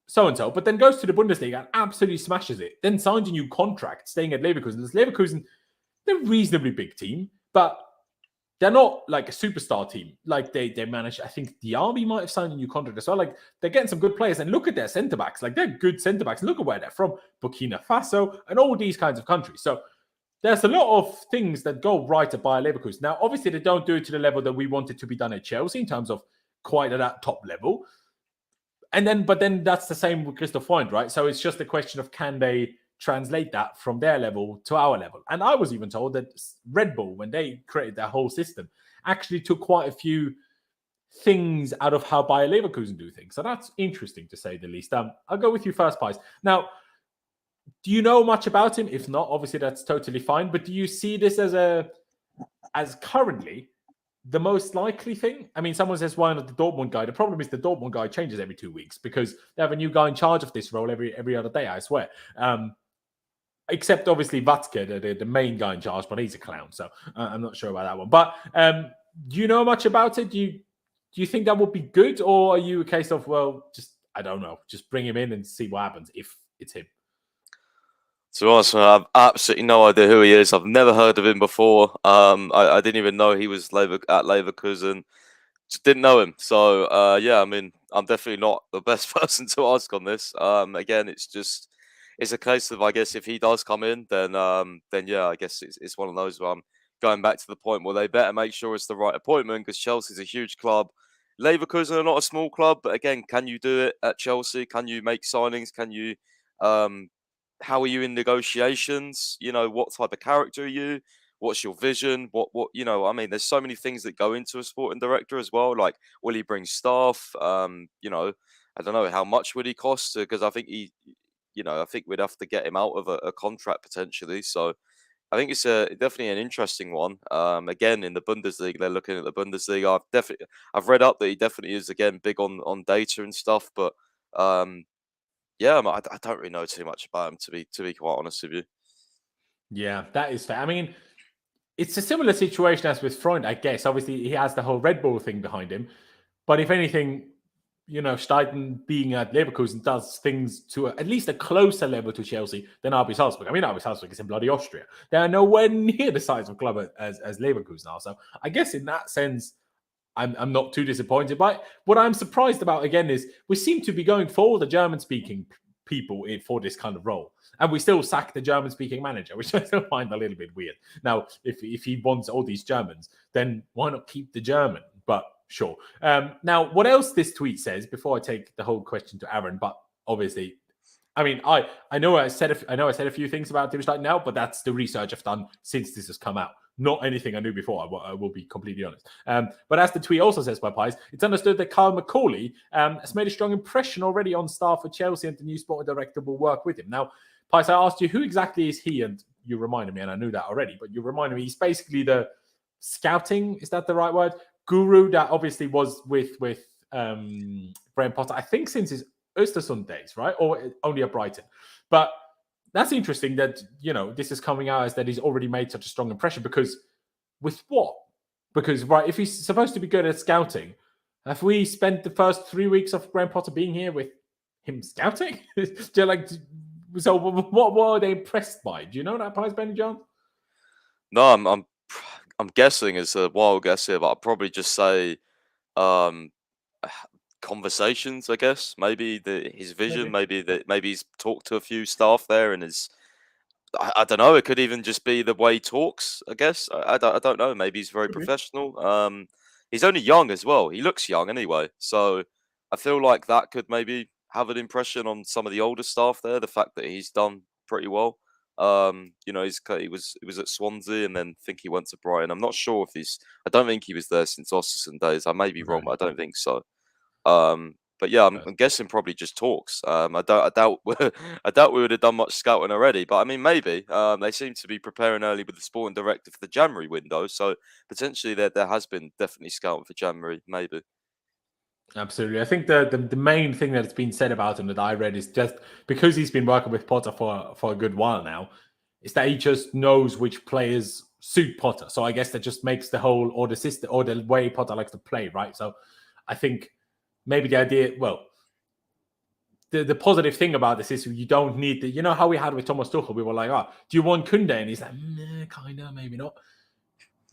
So-and-so, but then goes to the Bundesliga and absolutely smashes it. Then signs a new contract, staying at Leverkusen. This Leverkusen, they're a reasonably big team, but they're not like a superstar team. Like they managed, I think the Army might have signed a new contract as well. Like they're getting some good players. And look at their centre-backs. Like they're good centre-backs. Look at where they're from. Burkina Faso and all these kinds of countries. So there's a lot of things that go right at Bayer Leverkusen. Now, obviously, they don't do it to the level that we want it to be done at Chelsea in terms of quite at that top level. But then that's the same with Christoph Freund, right? So it's just a question of can they translate that from their level to our level. And I was even told that Red Bull, when they created their whole system, actually took quite a few things out of how Bayer Leverkusen do things. So that's interesting to say the least. I'll go with you first, Pies. Now, do you know much about him? If not, obviously that's totally fine. But do you see this as currently the most likely thing? I mean, someone says, why not the Dortmund guy? The problem is the Dortmund guy changes every 2 weeks because they have a new guy in charge of this role every other day, I swear. Except obviously Watzke, the main guy in charge, but he's a clown, so I'm not sure about that one. But do you know much about it? Do you think that would be good, or are you a case of, well, just, I don't know, just bring him in and see what happens if it's him? To be honest, I have absolutely no idea who he is. I've never heard of him before. I didn't even know he was at Leverkusen. Just didn't know him. So, yeah, I mean, I'm definitely not the best person to ask on this. Again, it's a case of, I guess, if he does come in, then yeah, I guess it's one of those where I'm going back to the point where they better make sure it's the right appointment because Chelsea's a huge club. Leverkusen are not a small club, but again, can you do it at Chelsea? Can you make signings? Can you... how are you in negotiations? You know, what type of character are you? What's your vision? What, I mean, there's so many things that go into a sporting director as well. Like, will he bring staff? I don't know, how much would he cost? Because I think I think we'd have to get him out of a contract potentially. So I think it's definitely an interesting one. Again, in the Bundesliga, they're looking at the Bundesliga. I've read up that he definitely is, again, big on data and stuff, but, yeah, I don't really know too much about him, to be quite honest with you. Yeah, that is fair. I mean, it's a similar situation as with Freund, I guess. Obviously, he has the whole Red Bull thing behind him. But if anything, Steidten being at Leverkusen does things to at least a closer level to Chelsea than RB Salzburg. I mean, RB Salzburg is in bloody Austria. They are nowhere near the size of club as Leverkusen are. So I guess in that sense, I'm not too disappointed by it. What I'm surprised about, again, is we seem to be going for all the German-speaking people for this kind of role. And we still sack the German-speaking manager, which I still find a little bit weird. Now, if he wants all these Germans, then why not keep the German? But sure. Now, what else this tweet says, before I take the whole question to Aaron, but obviously, I mean, I know I said a few things about Tim Steidten now, but that's the research I've done since this has come out. Not anything I knew before, I will be completely honest. But as the tweet also says by Pies, it's understood that Carl McCauley has made a strong impression already on staff at Chelsea, and the new sporting director will work with him. Now, Pies, I asked you, who exactly is he? And you reminded me, and I knew that already, but you reminded me, he's basically the scouting, is that the right word? Guru that obviously was with Graham Potter, I think since his Östersund days, right? Or only at Brighton. But that's interesting that, this is coming out as that he's already made such a strong impression, because with what? Because, right, if he's supposed to be good at scouting, have we spent the first 3 weeks of Graham Potter being here with him scouting? So what were they impressed by? Do you know that, Pies, Benny John? No, I'm I'm guessing is a wild guess here, but I'd probably just say um, conversations. I guess maybe his vision, Maybe. maybe he's talked to a few staff there, and I don't know. It could even just be the way he talks. I guess I don't know. Maybe he's very Could be. professional. He's only young as well. He looks young anyway, so I feel like that could maybe have an impression on some of the older staff there. The fact that he's done pretty well. He was at Swansea and then I think he went to Brighton. I'm not sure if he's. I don't think he was there since Osterson days. I may be wrong, Right. but I don't think so. But yeah, I'm guessing probably just talks. I doubt I doubt we would have done much scouting already. But I mean, maybe they seem to be preparing early with the sporting director for the January window. So potentially there has been definitely scouting for January. Maybe. Absolutely. I think the main thing that's been said about him that I read is just because he's been working with Potter for a good while now, is that he just knows which players suit Potter. So I guess that just makes the whole or the system or the way Potter likes to play, right? So I think maybe the idea, well, the positive thing about this is you don't need the, you know how we had with Thomas Tuchel, we were like, oh, do you want Kunde? And he's like, kind of, maybe not.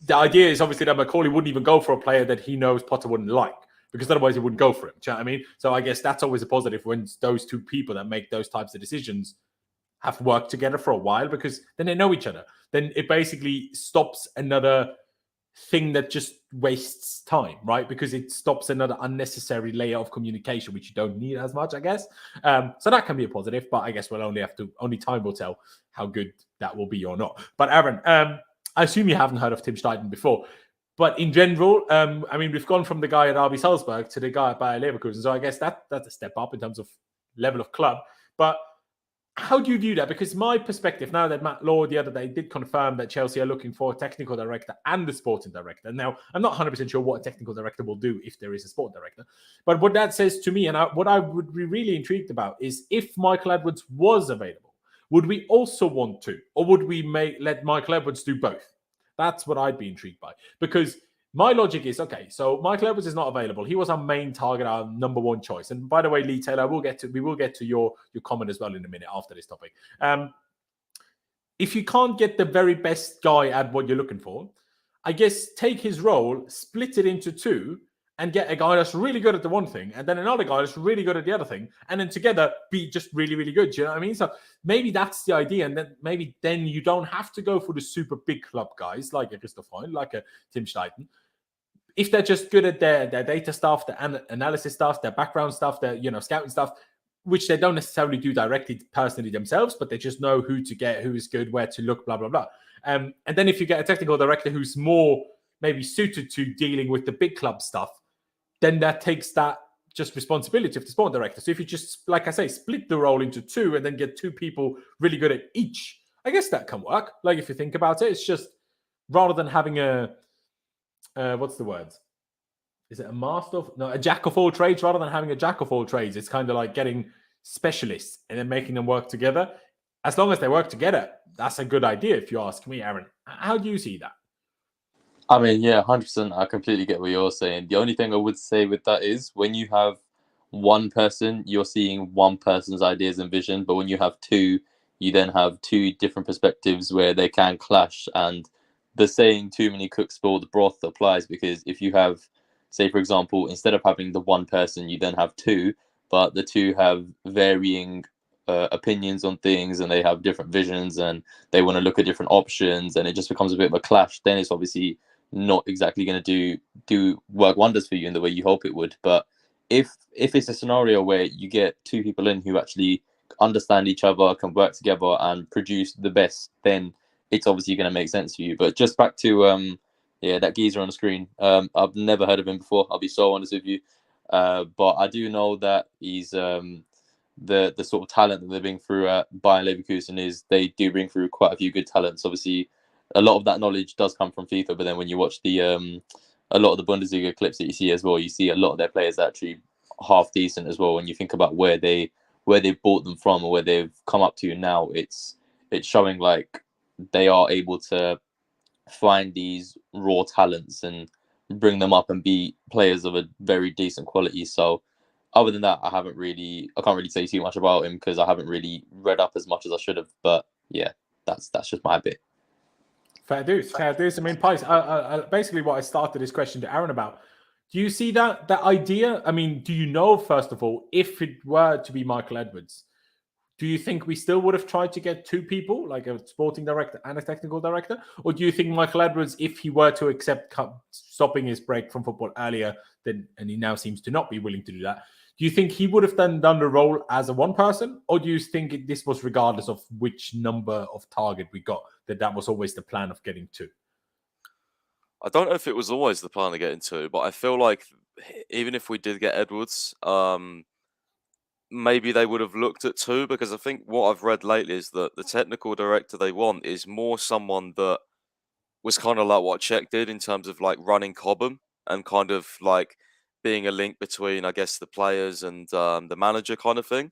The idea is obviously that McCauley wouldn't even go for a player that he knows Potter wouldn't like, because otherwise he wouldn't go for him. Do you know what I mean? So I guess that's always a positive when those two people that make those types of decisions have worked together for a while, because then they know each other. Then it basically stops another thing that just wastes time, right? Because it stops another unnecessary layer of communication, which you don't need as much, I guess. So that can be a positive, but I guess only time will tell how good that will be or not. But Aaron, I assume you haven't heard of Tim Steidten before, but in general, I mean, we've gone from the guy at RB Salzburg to the guy at Bayer Leverkusen, so I guess that's a step up in terms of level of club. But how do you view that? Because my perspective, now that Matt Law the other day did confirm that Chelsea are looking for a technical director and a sporting director. Now, I'm not 100% sure what a technical director will do if there is a sport director. But what that says to me, and what I would be really intrigued about, is if Michael Edwards was available, would we also want to? Or would we let Michael Edwards do both? That's what I'd be intrigued by. Because my logic is, okay, so Michael Edwards is not available. He was our main target, our number one choice. And by the way, Lee Taylor, we will get to your comment as well in a minute after this topic. If you can't get the very best guy at what you're looking for, I guess take his role, split it into two, and get a guy that's really good at the one thing, and then another guy that's really good at the other thing, and then together be just really, really good. Do you know what I mean? So maybe that's the idea, and then you don't have to go for the super big club guys like a Christoph Freund, like a Tim Steidten. If they're just good at their data stuff, their analysis stuff, their background stuff, their scouting stuff, which they don't necessarily do directly personally themselves, but they just know who to get, who is good, where to look, blah, blah, blah. And then if you get a technical director who's more maybe suited to dealing with the big club stuff, then that takes that just responsibility of the sport director. So if you just, like I say, split the role into two and then get two people really good at each, I guess that can work. Like if you think about it, it's just rather than having what's the word? Is it a jack of all trades rather than having a jack of all trades? It's kind of like getting specialists and then making them work together. As long as they work together, that's a good idea, if you ask me, Aaron. How do you see that? I mean, yeah, 100%. I completely get what you're saying. The only thing I would say with that is when you have one person, you're seeing one person's ideas and vision. But when you have two, you then have two different perspectives where they can clash. And the saying too many cooks spoil the broth applies, because if you have, say, for example, instead of having the one person, you then have two, but the two have varying opinions on things and they have different visions and they want to look at different options, and it just becomes a bit of a clash. Then it's obviously not exactly going to do work wonders for you in the way you hope it would. But if it's a scenario where you get two people in who actually understand each other, can work together and produce the best, then it's obviously going to make sense for you. But just back to that geezer on the screen. I've never heard of him before, I'll be so honest with you. But I do know that he's the sort of talent that they bring through at Bayer Leverkusen is they do bring through quite a few good talents. Obviously, a lot of that knowledge does come from FIFA, but then when you watch the a lot of the Bundesliga clips that you see as well, you see a lot of their players actually half decent as well. When you think about where they bought them from or where they've come up to now, it's showing like they are able to find these raw talents and bring them up and be players of a very decent quality. So other than that, I can't really say too much about him because I haven't really read up as much as I should have. But yeah, that's just my bit. Fair dues, fair dues. I mean, Pies, basically what I started this question to Aaron about. Do you see that idea? I mean, do you know, first of all, if it were to be Michael Edwards, do you think we still would have tried to get two people, like a sporting director and a technical director? Or do you think Michael Edwards, if he were to accept stopping his break from football earlier, and he now seems to not be willing to do that, do you think he would have done the role as a one person? Or do you think this was regardless of which number of target we got, that was always the plan of getting two? I don't know if it was always the plan of getting two, but I feel like even if we did get Edwards, maybe they would have looked at two, because I think what I've read lately is that the technical director they want is more someone that was kind of like what Czech did in terms of like running Cobham and kind of like being a link between, I guess, the players and the manager kind of thing.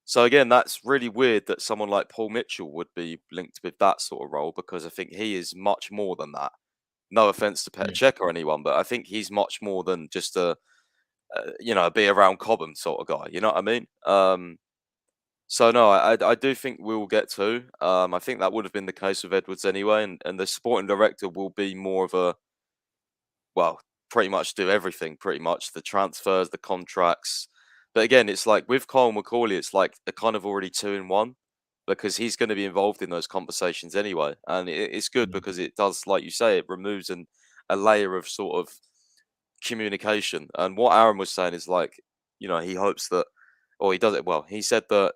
So again, that's really weird that someone like Paul Mitchell would be linked with that sort of role, because I think he is much more than that. No offense to Petr Cech or anyone, but I think he's much more than just a be around Cobham sort of guy. You know what I mean? So no, I do think we'll get two. I think that would have been the case with Edwards anyway, and the sporting director will be more of a, well, pretty much do everything, pretty much the transfers, the contracts. But again, it's like with Kyle McCauley, it's like a kind of already 2-in-1, because he's going to be involved in those conversations anyway, and it's good because it does, like you say, it removes a layer of sort of communication. And what Aaron was saying is like, he hopes that, or he does it well. He said that,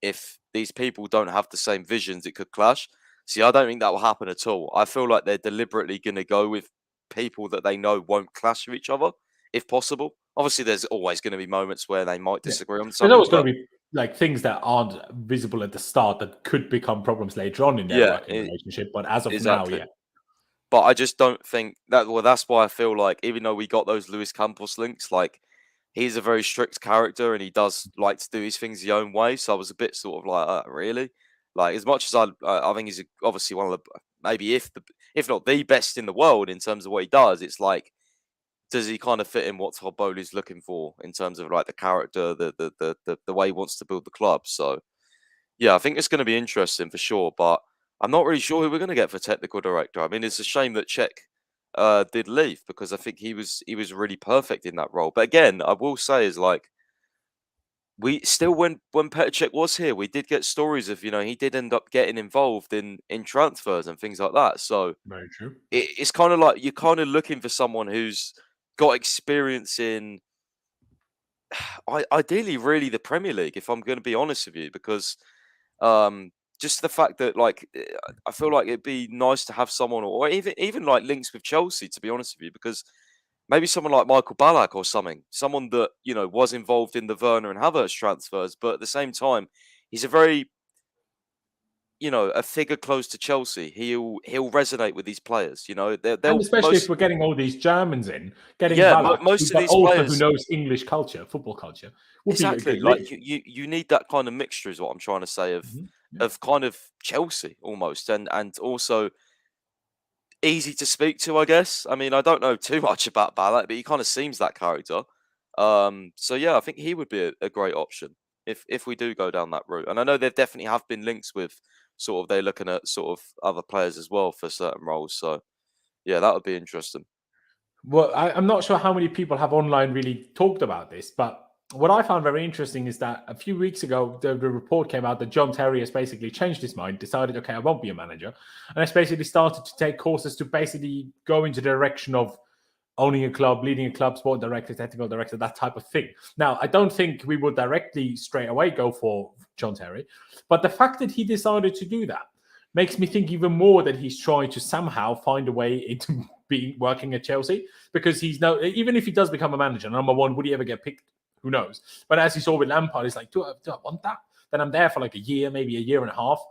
if these people don't have the same visions, it could clash. See, I don't think that will happen at all. I feel like they're deliberately going to go with people that they know won't clash with each other, if possible. Obviously, there's always going to be moments where they might disagree on something. There's always going to be like things that aren't visible at the start that could become problems later on in their working relationship. But as of now, yeah. But I just don't think that. Well, that's why I feel like, even though we got those Luis Campos links, like, he's a very strict character and he does like to do his things the own way. So I was a bit sort of like, really? Like, as much as I think he's obviously one of the, maybe if not the best in the world in terms of what he does, it's like, does he kind of fit in what Todd Boehly's looking for in terms of like the character, the way he wants to build the club? So yeah, I think it's going to be interesting for sure, but I'm not really sure who we're going to get for technical director. I mean, it's a shame that Czech did leave, because I think he was really perfect in that role. But again, I will say is like, we still, when Petr Cech was here, we did get stories of, he did end up getting involved in transfers and things like that. So very true. It's kind of like you're kind of looking for someone who's got experience in, ideally, really the Premier League, if I'm going to be honest with you, because just the fact that, like, I feel like it'd be nice to have someone, or even like links with Chelsea, to be honest with you, because maybe someone like Michael Ballack or someone that, was involved in the Werner and Havertz transfers, but at the same time, he's a very, a figure close to Chelsea. He'll resonate with these players. And especially if we're getting all these Germans in, Ballack, most of these players who knows English culture, football culture. Exactly. Like you need that kind of mixture, is what I'm trying to say, of kind of Chelsea almost, and also easy to speak to, I guess. I mean, I don't know too much about Ballack, but he kind of seems that character. So yeah, I think he would be a great option if we do go down that route. And I know there definitely have been links with sort of, they're looking at sort of other players as well for certain roles. So yeah, that would be interesting. Well, I'm not sure how many people have online really talked about this, but what I found very interesting is that a few weeks ago, the report came out that John Terry has basically changed his mind, decided, okay, I won't be a manager, and has basically started to take courses to basically go into the direction of owning a club, leading a club, sport director, technical director, that type of thing. Now, I don't think we would directly straight away go for John Terry, but the fact that he decided to do that makes me think even more that he's trying to somehow find a way into being working at Chelsea, because he's now, even if he does become a manager, number one, would he ever get picked? Who knows? But as you saw with Lampard, he's like, do I want that? Then I'm there for like a year, maybe a year and a half.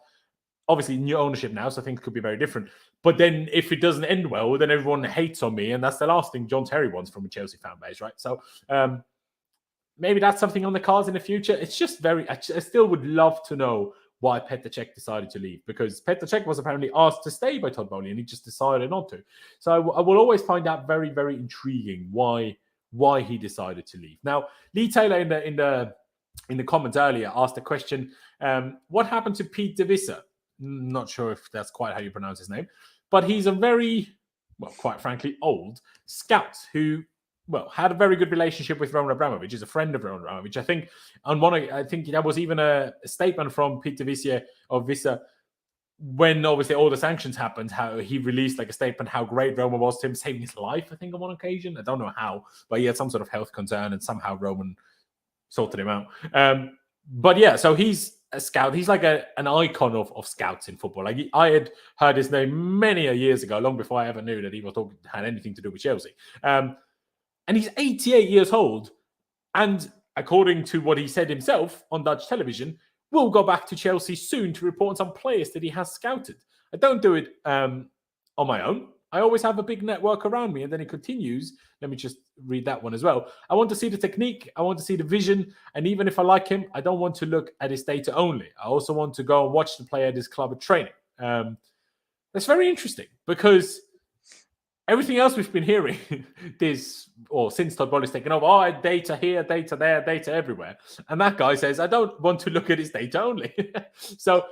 Obviously, new ownership now, so things could be very different. But then if it doesn't end well, then everyone hates on me. And that's the last thing John Terry wants from a Chelsea fan base, right? So maybe that's something on the cards in the future. It's just I still would love to know why Petr Cech decided to leave, because Petr Cech was apparently asked to stay by Todd Boehly and he just decided not to. So I will always find that very, very intriguing why he decided to leave. Now, Lee Taylor in the comments earlier asked a question, what happened to Pete de Visser? Not sure if that's quite how you pronounce his name, but he's a very, well, quite frankly, old scout who, well, had a very good relationship with Roman Abramovich. He's a friend of Roman Abramovich. I think that was even a statement from Peter Visser of Visser when obviously all the sanctions happened, how he released like a statement how great Roman was to him, saving his life, I think, on one occasion. I don't know how, but he had some sort of health concern and somehow Roman sorted him out. But yeah, so he's a scout. He's like an icon of scouts in football. Like I had heard his name many years ago, long before I ever knew that he had anything to do with Chelsea. And he's 88 years old. And according to what he said himself on Dutch television, will go back to Chelsea soon to report on some players that he has scouted. I don't do it on my own. I always have a big network around me. And then he continues. Let me just read that one as well. I want to see the technique. I want to see the vision. And even if I like him, I don't want to look at his data only. I also want to go and watch the player at his club at training. That's very interesting because everything else we've been hearing since Todd Boehly's taken over, data here, data there, data everywhere. And that guy says, I don't want to look at his data only. So,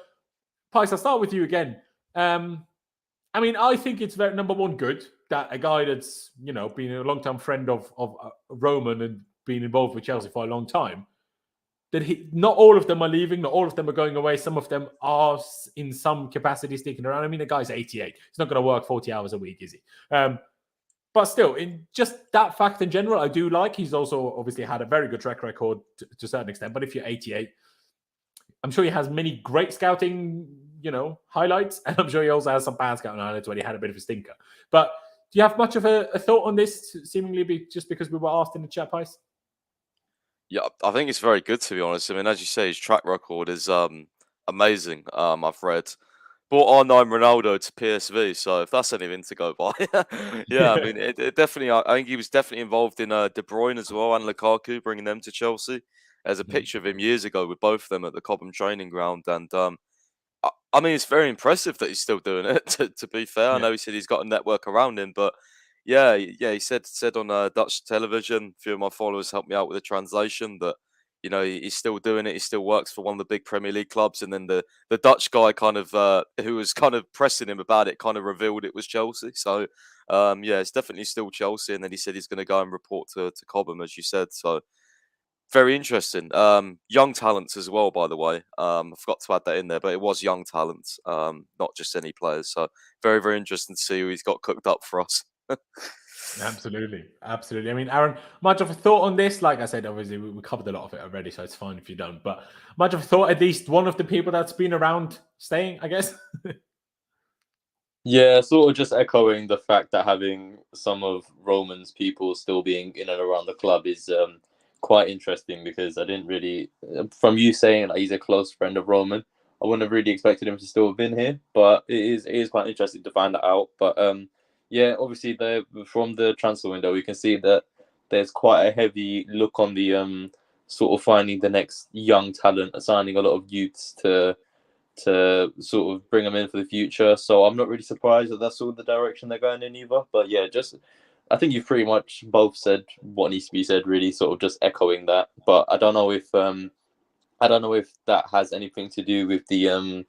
Pice, I'll start with you again. I mean, I think it's very, number one, good that a guy that's, been a long-term friend of Roman and been involved with Chelsea for a long time, that not all of them are leaving, not all of them are going away. Some of them are in some capacity sticking around. I mean, the guy's 88. He's not going to work 40 hours a week, is he? But still, in just that fact in general, I do like. He's also obviously had a very good track record to a certain extent. But if you're 88, I'm sure he has many great scouting, highlights. And I'm sure he also has some bad scouting highlights when he had a bit of a stinker. But do you have much of a thought on this, seemingly just because we were asked in the chat, Pice? Yeah, I think it's very good, to be honest. I mean, as you say, his track record is amazing. I've read. Bought R9 Ronaldo to PSV, so if that's anything to go by, yeah, I mean, it definitely. I think he was definitely involved in De Bruyne as well and Lukaku, bringing them to Chelsea. There's a picture of him years ago with both of them at the Cobham training ground, and I mean, it's very impressive that he's still doing it. To be fair, I know he said he's got a network around him, but yeah, he said on Dutch television. A few of my followers helped me out with the translation that he's still doing it. He still works for one of the big Premier League clubs, and then the Dutch guy kind of who was kind of pressing him about it kind of revealed it was Chelsea. So yeah, it's definitely still Chelsea. And then he said he's going to go and report to Cobham, as you said. So very interesting. Young talents as well, by the way. I forgot to add that in there, but it was young talents, not just any players. So very, very interesting to see who he's got cooked up for us. Absolutely. I mean, Aaron, much of a thought on this? Like I said, obviously we covered a lot of it already, so it's fine if you don't. But much of a thought, at least one of the people that's been around staying, I guess. Yeah, sort of just echoing the fact that having some of Roman's people still being in and around the club is quite interesting, because I didn't really, from you saying that he's a close friend of Roman, I wouldn't have really expected him to still have been here. But it is quite interesting to find that out. But yeah, obviously, from the transfer window, we can see that there's quite a heavy look on the sort of finding the next young talent, assigning a lot of youths to sort of bring them in for the future. So I'm not really surprised that that's sort of the direction they're going in either. But yeah, I think you've pretty much both said what needs to be said, really, sort of just echoing that. But I don't know if that has anything to do with the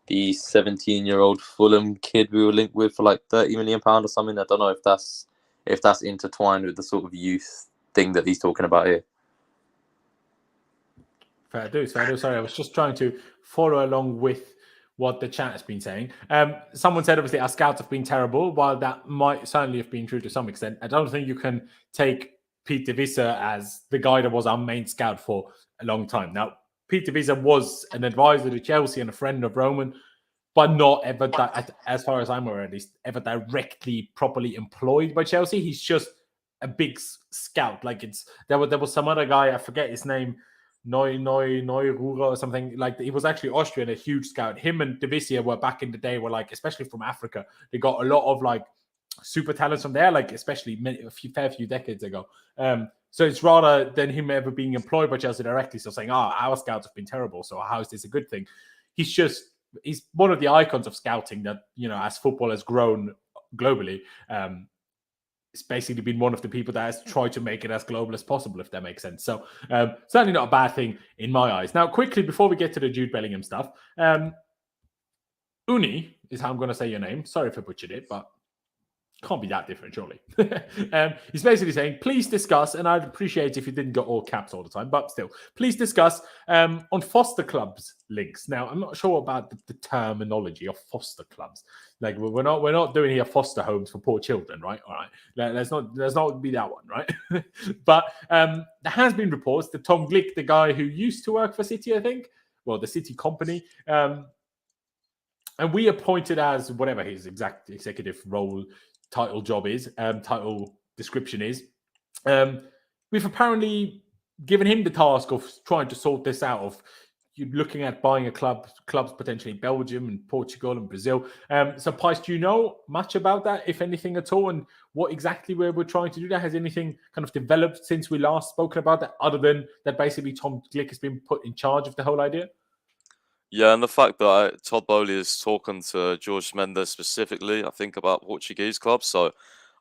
17-year-old Fulham kid we were linked with for like £30 million or something. I don't know if that's intertwined with the sort of youth thing that he's talking about here. Fair do. Sorry, I was just trying to follow along with what the chat has been saying. Someone said, obviously, our scouts have been terrible. While that might certainly have been true to some extent, I don't think you can take Peter Visser as the guy that was our main scout for a long time. Now, Peter Visser was an advisor to Chelsea and a friend of Roman, but not ever, as far as I'm aware, at least, ever directly, properly employed by Chelsea. He's just a big scout. Like there was some other guy, I forget his name, Neururer or something, like he was actually Austrian, a huge scout. Him and De Visser were back in the day, were like, especially from Africa, they got a lot of like super talents from there, like especially fair few decades ago. So it's rather than him ever being employed by Chelsea directly, so saying, our scouts have been terrible, so how is this a good thing? He's one of the icons of scouting that, as football has grown globally, it's basically been one of the people that has tried to make it as global as possible, if that makes sense. So certainly not a bad thing in my eyes. Now, quickly, before we get to the Jude Bellingham stuff, Uni is how I'm going to say your name. Sorry if I butchered it, but can't be that different, surely. He's basically saying, please discuss, and I'd appreciate if you didn't go all caps all the time, but still, please discuss on foster clubs links. Now, I'm not sure about the terminology of foster clubs. Like, we're not doing here foster homes for poor children, right? All right, let's not be that one, right? But there has been reports that Tom Glick, the guy who used to work for City, I think, well, the City company, and we appointed as whatever his exact executive role, title job is, title description is. We've apparently given him the task of trying to sort this out, of looking at buying a clubs potentially in Belgium and Portugal and Brazil. So, Pice, do you know much about that, if anything at all, and what exactly we're trying to do there? Has anything kind of developed since we last spoken about that, other than that basically Tom Glick has been put in charge of the whole idea? Yeah, and the fact that Todd Boehly is talking to George Mendes specifically, I think, about Portuguese clubs. So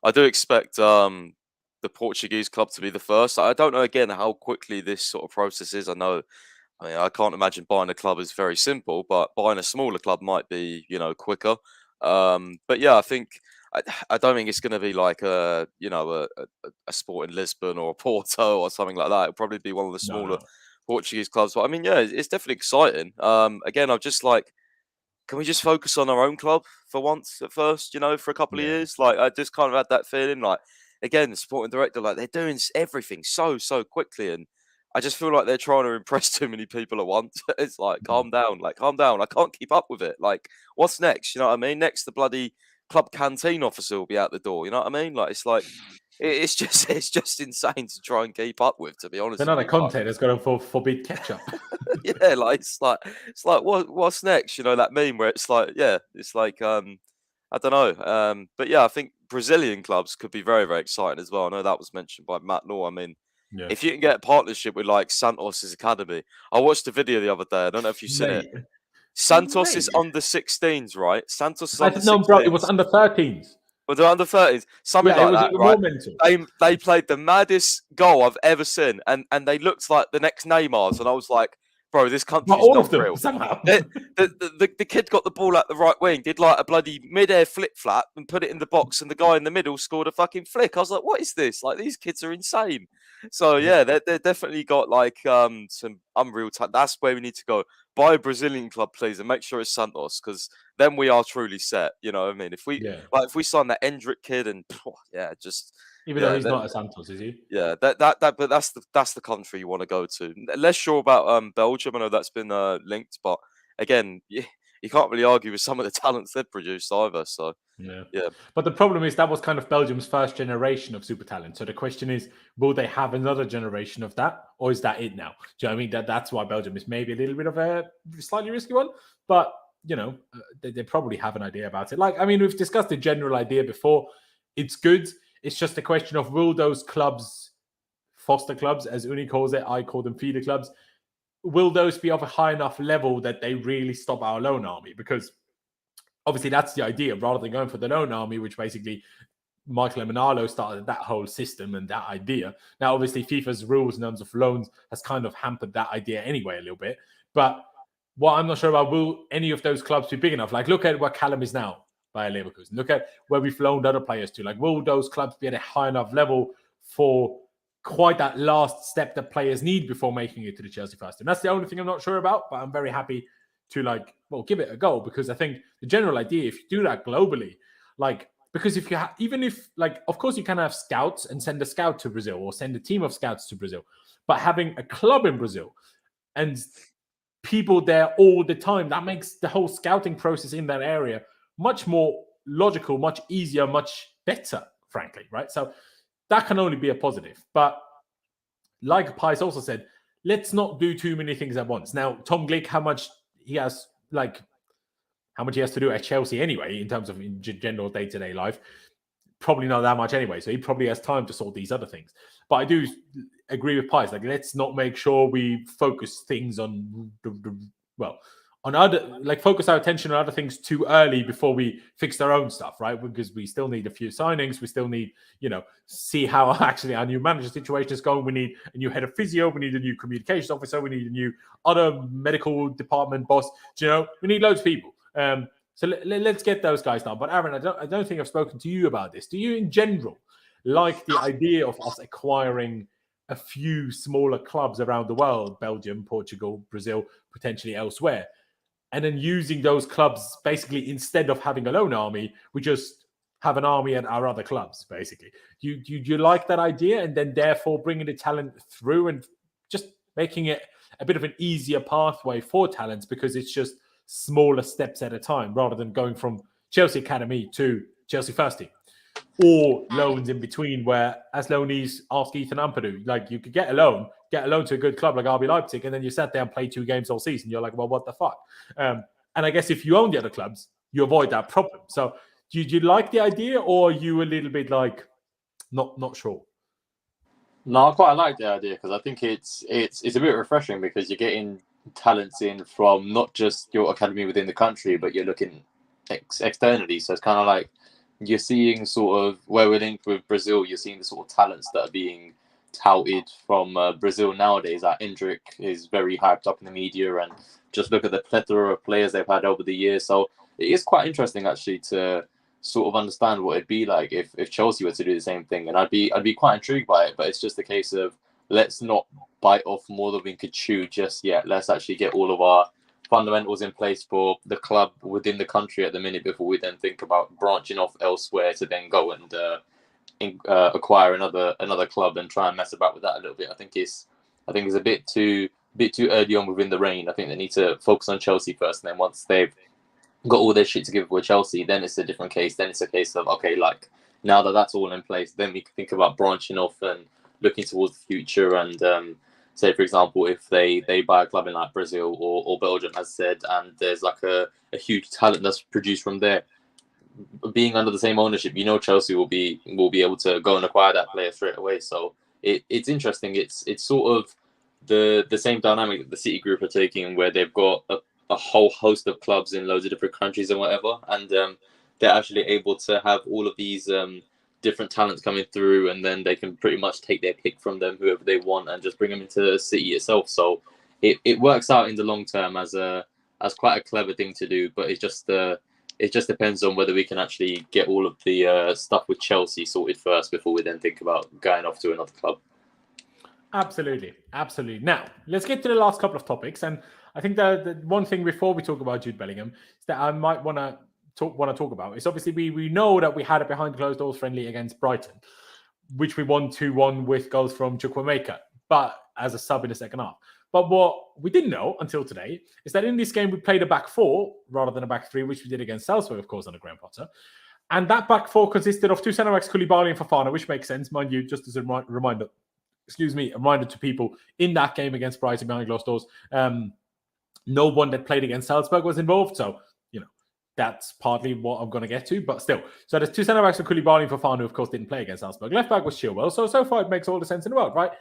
I do expect the Portuguese club to be the first. I don't know, again, how quickly this sort of process is. I can't imagine buying a club is very simple, but buying a smaller club might be, quicker. But yeah, I don't think it's going to be like a Sport in Lisbon or a Porto or something like that. It'll probably be one of the smaller Portuguese clubs. But I mean, yeah, it's definitely exciting. Again, I'm just like, can we just focus on our own club for once at first, for a couple of years? Like, I just kind of had that feeling, like, again, the sporting director, like, they're doing everything so quickly, and I just feel like they're trying to impress too many people at once. It's like, calm down. I can't keep up with it. Like, what's next? You know what I mean? Next, the bloody club canteen officer will be out the door. You know what I mean? Like, it's like, it's just insane to try and keep up with, to be honest. Another content that's going to forbid ketchup. Yeah, like it's like what's next? That meme where it's like, I don't know. But yeah, I think Brazilian clubs could be very, very exciting as well. I know that was mentioned by Matt Law. I mean, if you can get a partnership with like Santos' academy, I watched a video the other day. I don't know if you've seen it. Santos is under 16s, right? Santos is under 16s. No, bro, it was under 13s. Well, they're under 30s, something like that, right? They played the maddest goal I've ever seen, and they looked like the next Neymars, and I was like, bro, this country is not real. Somehow. The kid got the ball at the right wing, did like a bloody mid-air flip-flap and put it in the box, and the guy in the middle scored a fucking flick. I was like, what is this? Like, these kids are insane. So yeah, they're definitely got like some unreal talent. That's where we need to go. Buy a Brazilian club, please, and make sure it's Santos, because then we are truly set. You know what I mean? If we sign that Endrick kid, and even though he's not a Santos, is he? Yeah, but that's the country you want to go to. Less sure about Belgium. I know that's been linked, but again, you can't really argue with some of the talents they've produced either. So yeah. But the problem is that was kind of Belgium's first generation of super talent. So the question is, will they have another generation of that, or is that it now? Do you know what I mean? That's why Belgium is maybe a little bit of a slightly risky one, but they probably have an idea about it. Like, I mean, we've discussed the general idea before. It's good. It's just a question of, will those clubs, foster clubs, as Uni calls it, I call them feeder clubs, will those be of a high enough level that they really stop our loan army? Because obviously that's the idea, rather than going for the loan army, which basically Michael Emenalo started that whole system and that idea. Now, obviously, FIFA's rules in terms of loans has kind of hampered that idea anyway a little bit. But what I'm not sure about, will any of those clubs be big enough? Like, look at where Callum is now by Leverkusen. Look at where we've loaned other players to. Like, will those clubs be at a high enough level for quite that last step that players need before making it to the Chelsea first team? That's the only thing I'm not sure about, but I'm very happy to give it a go, because I think the general idea, if you do that globally, because if you of course you can have scouts and send a scout to Brazil or send a team of scouts to Brazil, but having a club in Brazil and people there all the time, that makes the whole scouting process in that area much more logical, much easier, much better, frankly, right? So that can only be a positive. But like Pice also said, let's not do too many things at once. Now, Tom Glick, how much he has to do at Chelsea anyway, in terms of general day-to-day life, probably not that much anyway. So he probably has time to sort these other things. But I do agree with Pice. Let's not make sure we focus things on focus our attention on other things too early before we fix our own stuff, right? Because we still need a few signings. We still need, see how actually our new manager situation is going. We need a new head of physio. We need a new communications officer. We need a new other medical department boss. We need loads of people. So let's get those guys down. But Aaron, I don't think I've spoken to you about this. Do you, in general, like the idea of us acquiring a few smaller clubs around the world, Belgium, Portugal, Brazil, potentially elsewhere, and then using those clubs basically instead of having a loan army, we just have an army at our other clubs, basically. Do you like that idea? And then therefore bringing the talent through and just making it a bit of an easier pathway for talents because it's just smaller steps at a time rather than going from Chelsea Academy to Chelsea First Team. Or loans in between where, as loanees, ask Ethan Ampadu, like you could get a loan to a good club like RB Leipzig, and then you sat there and played 2 games all season. You're like, well, what the fuck? And I guess if you own the other clubs, you avoid that problem. So do you like the idea, or are you a little bit like not sure? No, I quite like the idea because I think it's a bit refreshing because you're getting talents in from not just your academy within the country, but you're looking externally. So it's kind of like you're seeing sort of where we're linked with Brazil, you're seeing the sort of talents that are being touted from Brazil nowadays. Like Endrick is very hyped up in the media, and just look at the plethora of players they've had over the years. So it is quite interesting actually to sort of understand what it'd be like if Chelsea were to do the same thing. And I'd be quite intrigued by it, but it's just a case of let's not bite off more than we could chew just yet. Let's actually get all of our fundamentals in place for the club within the country at the minute before we then think about branching off elsewhere to then go and acquire another club and try and mess about with that a little bit. I think it's a bit too early on within the reign. I think they need to focus on Chelsea first, and then once they've got all their shit together with Chelsea, then it's a different case. Then it's a case of, okay, like now that that's all in place, then we can think about branching off and looking towards the future. And say, for example, if they buy a club in like Brazil or Belgium, as said, and there's like a huge talent that's produced from there, being under the same ownership, Chelsea will be able to go and acquire that player straight away. So it's interesting. It's sort of the same dynamic that the City Group are taking, where they've got a whole host of clubs in loads of different countries and whatever, and they're actually able to have all of these different talents coming through, and then they can pretty much take their pick from them, whoever they want, and just bring them into City itself. So it works out in the long term as quite a clever thing to do, but it just depends on whether we can actually get all of the stuff with Chelsea sorted first before we then think about going off to another club. Absolutely. Now, let's get to the last couple of topics. And I think the one thing before we talk about Jude Bellingham is that I might want to talk about is obviously we know that we had a behind closed doors friendly against Brighton, which we won 2-1 with goals from Chukwuemeka, but as a sub in the second half. But what we didn't know until today is that in this game we played a back 4 rather than a back 3, which we did against Salzburg, of course, under Graham Potter. And that back 4 consisted of 2 centre-backs, Koulibaly and Fofana, which makes sense, mind you, just as a reminder to people in that game against Brighton behind closed doors. No one that played against Salzburg was involved, so that's partly what I'm going to get to, but still. So there's 2 centre-backs, Koulibaly and Fofana, who of course didn't play against Salzburg. Left back was Chilwell, so far it makes all the sense in the world, right?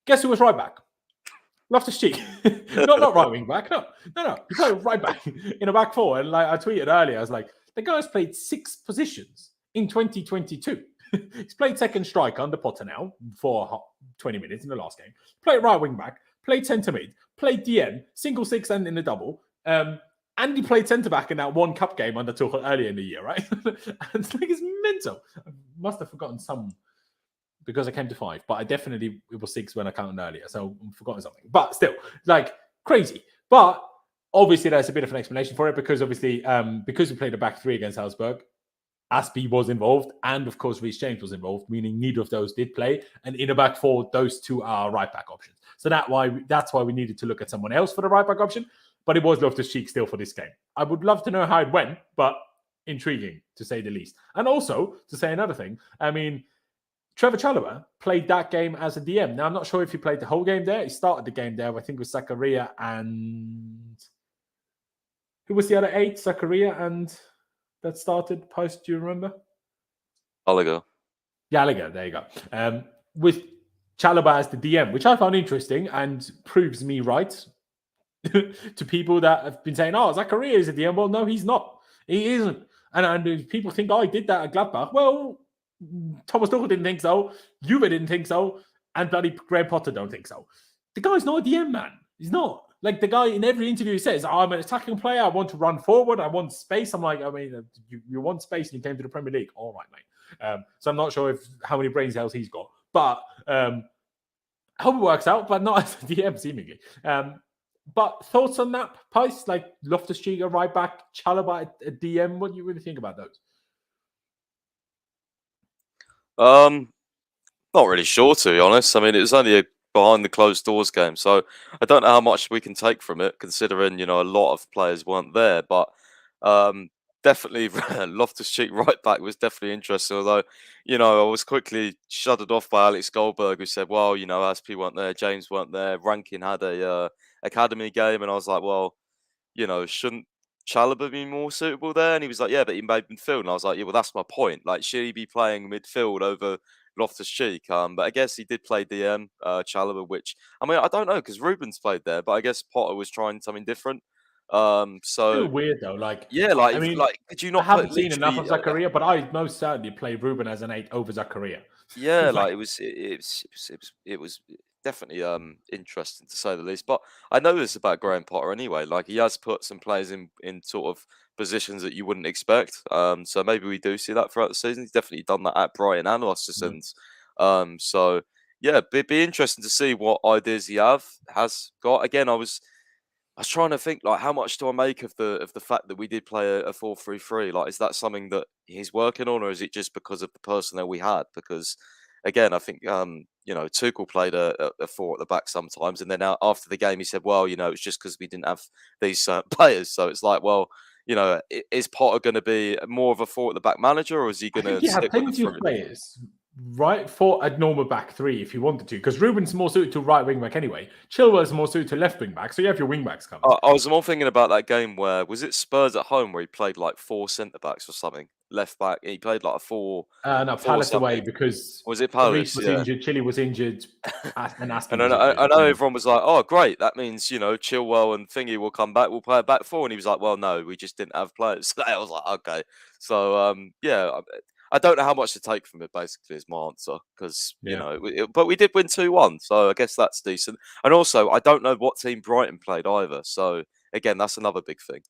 Guess who was right back? Loftus-Cheek. not right wing back, no. He played right back in a back 4, and like I tweeted earlier, I was like, the guy's played 6 positions in 2022. He's played second striker under Potter now for 20 minutes in the last game. Played right wing back, played centre mid, played DM, single 6 and in the double. And he played centre back in that one cup game under Tuchel earlier in the year, right? And it's mental. I must have forgotten some because I came to 5, but it was 6 when I counted earlier, so I've forgotten something. But still, like crazy. But obviously, there's a bit of an explanation for it because obviously, because we played a back 3 against Salzburg, Aspie was involved, and of course, Reece James was involved, meaning neither of those did play. And in a back 4, those 2 are right back options. So that's why we needed to look at someone else for the right back option. But it was Loftus-Cheek still for this game. I would love to know how it went, but intriguing to say the least. And also, to say another thing, I mean, Trevor Chalobah played that game as a DM. Now, I'm not sure if he played the whole game there. He started the game there, I think, with Zakaria and... Who was the other 8? Zakaria and... that started post, do you remember? Gallagher. Gallagher, there you go. With Chalobah as the DM, which I found interesting and proves me right to people that have been saying, oh, Zakaria is a DM. Well, no, he's not. He isn't. And people think, oh, I did that at Gladbach. Well, Thomas Tuchel didn't think so. Juve didn't think so. And bloody Graham Potter don't think so. The guy's not a DM, man. He's not. Like the guy in every interview says, I'm an attacking player. I want to run forward. I want space. I'm like, I mean, you want space and you came to the Premier League. All right, mate. So I'm not sure how many brain cells he's got. But I hope it works out, but not as a DM, seemingly. But thoughts on that, Pice? Like Loftus-Cheek, a right back, Chalobah, a DM. What do you really think about those? Not really sure, to be honest. I mean, it was only a behind the closed doors game, so I don't know how much we can take from it, considering a lot of players weren't there. But definitely, Loftus-Cheek right back was definitely interesting. Although, I was quickly shuttered off by Alex Goldberg, who said, "Well, Aspi weren't there, James weren't there, Rankin had a academy game," and I was like, "Well, shouldn't Chalobah be more suitable there?" And he was like, "Yeah, but he made midfield." And I was like, "Yeah, well, that's my point. Like, should he be playing midfield over Loftus-Cheek?" But I guess he did play DM, Chalobah, which, I mean, I don't know, because Ruben's played there, but I guess Potter was trying something different. Still So weird though. Like, yeah, I mean, could you I not put haven't seen enough of literally? Zakaria, but I most certainly play Ruben as an 8 over Zakaria. Yeah, Like, it was definitely interesting to say the least. But I know this about Graham Potter anyway. Like, he has put some players in sort of positions that you wouldn't expect. So maybe we do see that throughout the season. He's definitely done that at Brighton and Ostersund. So yeah, be interesting to see what ideas he has got. Again, I was trying to think, like, how much do I make of the fact that we did play a 4-3-3? Like, is that something that he's working on, or is it just because of the personnel we had? Because again, I think Tuchel played a four at the back sometimes, and then after the game he said, "Well, it's just because we didn't have these players." So it's like, well, is Potter going to be more of a four at the back manager, or is he I going think to he had stick with the plenty of three? players, right, for a normal back three if you wanted to, because Ruben's more suited to right wing back anyway. Chilwell's more suited to left wing back, so you have your wing backs covered. I was more thinking about that game where was it Spurs at home where he played like four centre backs or something, left back. He played like a No, four Palace away something. because Was it Reece Palace? was Yeah. injured, Chile was injured, and Aspi And was I injured. know everyone was like, "Oh, great! That means Chilwell and Thingy will come back. We'll play a back four." And he was like, "Well, no, we just didn't have players." I was like, "Okay." So yeah, I don't know how much to take from it. Basically, is my answer because Yeah. but we did win 2-1, so I guess that's decent. And also, I don't know what team Brighton played either. So again, that's another big thing.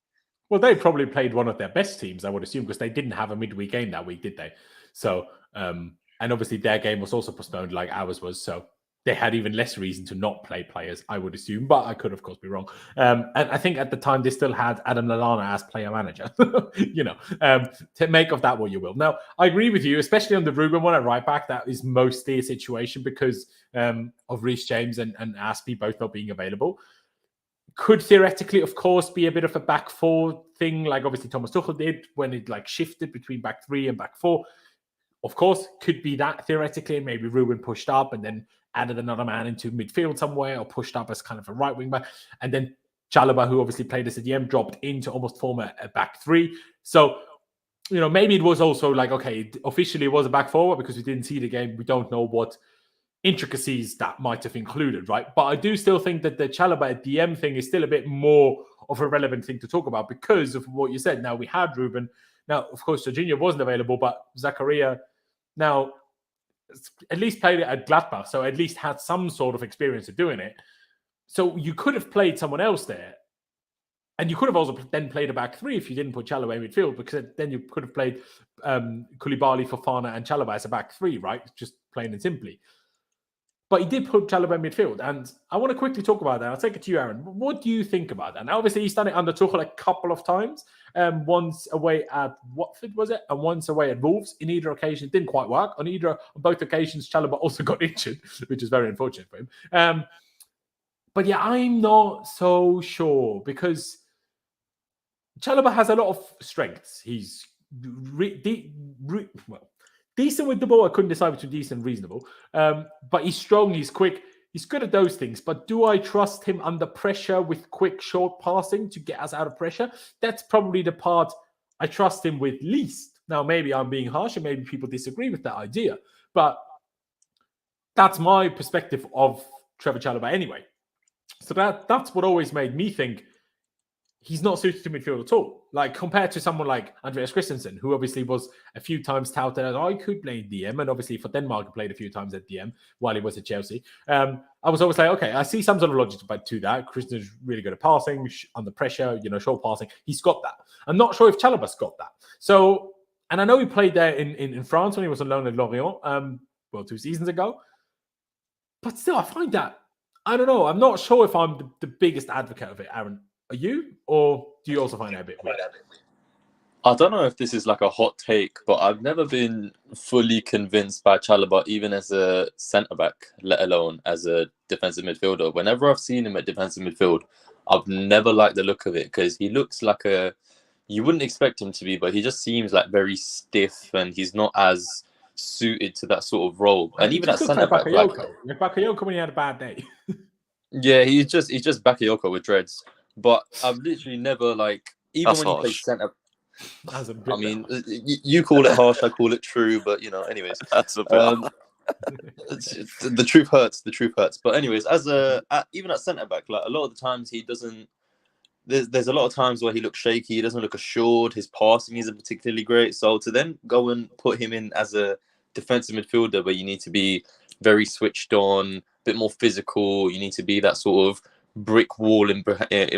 Well, they probably played one of their best teams, I would assume, because they didn't have a midweek game that week, did they? So, and obviously their game was also postponed like ours was. So they had even less reason to not play players, I would assume, but I could, of course, be wrong. And I think at the time they still had Adam Lallana as player manager, to make of that what you will. Now, I agree with you, especially on the Ruben one at right back. That is mostly a situation because of Reece James and Aspie both not being available. Could theoretically, of course, be a bit of a back four thing, like obviously Thomas Tuchel did when it like shifted between back three and back four. Of course, could be that theoretically, maybe Ruben pushed up and then added another man into midfield somewhere, or pushed up as kind of a right wing back, and then Chalobah, who obviously played as a DM, dropped in to almost form a back three. So, maybe it was also like, okay, officially it was a back forward because we didn't see the game. We don't know what intricacies that might have included, right? But I do still think that the Chalobah DM thing is still a bit more of a relevant thing to talk about because of what you said. Now, we had Ruben. Now, of course, Jorginho wasn't available, but Zakaria now at least played it at Gladbach, so at least had some sort of experience of doing it. So you could have played someone else there. And you could have also then played a back three if you didn't put Chalobah in midfield, because then you could have played Koulibaly, Fofana, and Chalobah as a back three, right? Just plain and simply. But he did put Chalobah in midfield. And I want to quickly talk about that. I'll take it to you, Aaron. What do you think about that? Now, obviously, he's done it under Tuchel a couple of times. Once away at Watford, was it? And once away at Wolves. In either occasion, it didn't quite work. On both occasions, Chalobah also got injured, which is very unfortunate for him. But yeah, I'm not so sure because Chalobah has a lot of strengths. He's decent with the ball. I couldn't decide between decent and reasonable. But he's strong, he's quick, he's good at those things. But do I trust him under pressure with quick, short passing to get us out of pressure? That's probably the part I trust him with least. Now, maybe I'm being harsh and maybe people disagree with that idea. But that's my perspective of Trevor Chalobah anyway. So that's what always made me think he's not suited to midfield at all. Like compared to someone like Andreas Christensen, who obviously was a few times touted as I could play DM, and obviously for Denmark he played a few times at DM while he was at Chelsea. I was always like, okay, I see some sort of logic to that. Christensen's really good at passing, under pressure, short passing. He's got that. I'm not sure if Chalobah's got that. So, and I know he played there in France when he was on loan at Lorient, 2 seasons ago. But still, I find that, I don't know, I'm not sure if I'm the biggest advocate of it, Aaron. Are you? Or do you also find it a bit weird? I don't know if this is like a hot take, but I've never been fully convinced by Chalobah, even as a centre-back, let alone as a defensive midfielder. Whenever I've seen him at defensive midfield, I've never liked the look of it because he looks like you wouldn't expect him to be, but he just seems like very stiff and he's not as suited to that sort of role. And even at centre-back, Bakayoko when he had a bad day. Yeah, he's just Bakayoko with dreads. But I've literally never even That's when he harsh. plays centre. I mean, you call it harsh, I call it true. But anyways, That's a bit. the truth hurts. The truth hurts. But anyways, even at centre back, a lot of the times he doesn't. There's a lot of times where he looks shaky. He doesn't look assured. His passing isn't particularly great. So to then go and put him in as a defensive midfielder, where you need to be very switched on, a bit more physical. You need to be that sort of brick wall in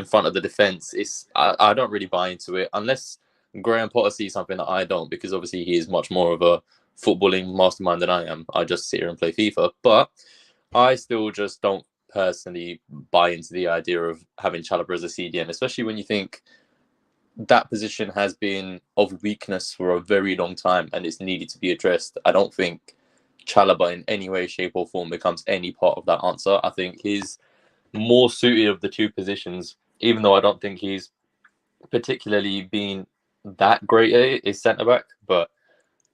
front of the defense. I don't really buy into it unless Graham Potter sees something that I don't, because obviously he is much more of a footballing mastermind than I am. I just sit here and play FIFA, but I still just don't personally buy into the idea of having Chalobah as a CDM, especially when you think that position has been of weakness for a very long time and it's needed to be addressed. I don't think Chalobah in any way, shape or form becomes any part of that answer. I think he's more suited of the two positions, even though I don't think he's particularly been that great at it, is centre back. But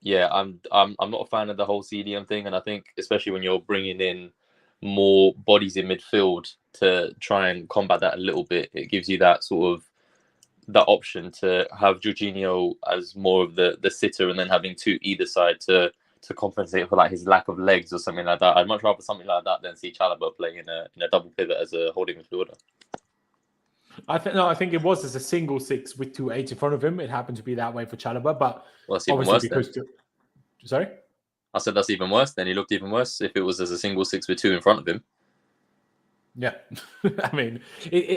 yeah, I'm not a fan of the whole CDM thing, and I think especially when you're bringing in more bodies in midfield to try and combat that a little bit, it gives you that sort of that option to have Jorginho as more of the sitter, and then having two either side to compensate for his lack of legs or something like that. I'd much rather something like that than see Chalobah playing in a double pivot as a holding midfielder. I think it was as a single six with 2 8 in front of him. It happened to be that way for Chalobah, but that's even worse. Sorry, I said that's even worse. Then he looked even worse if it was as a single six with 2 in front of him. Yeah, I mean,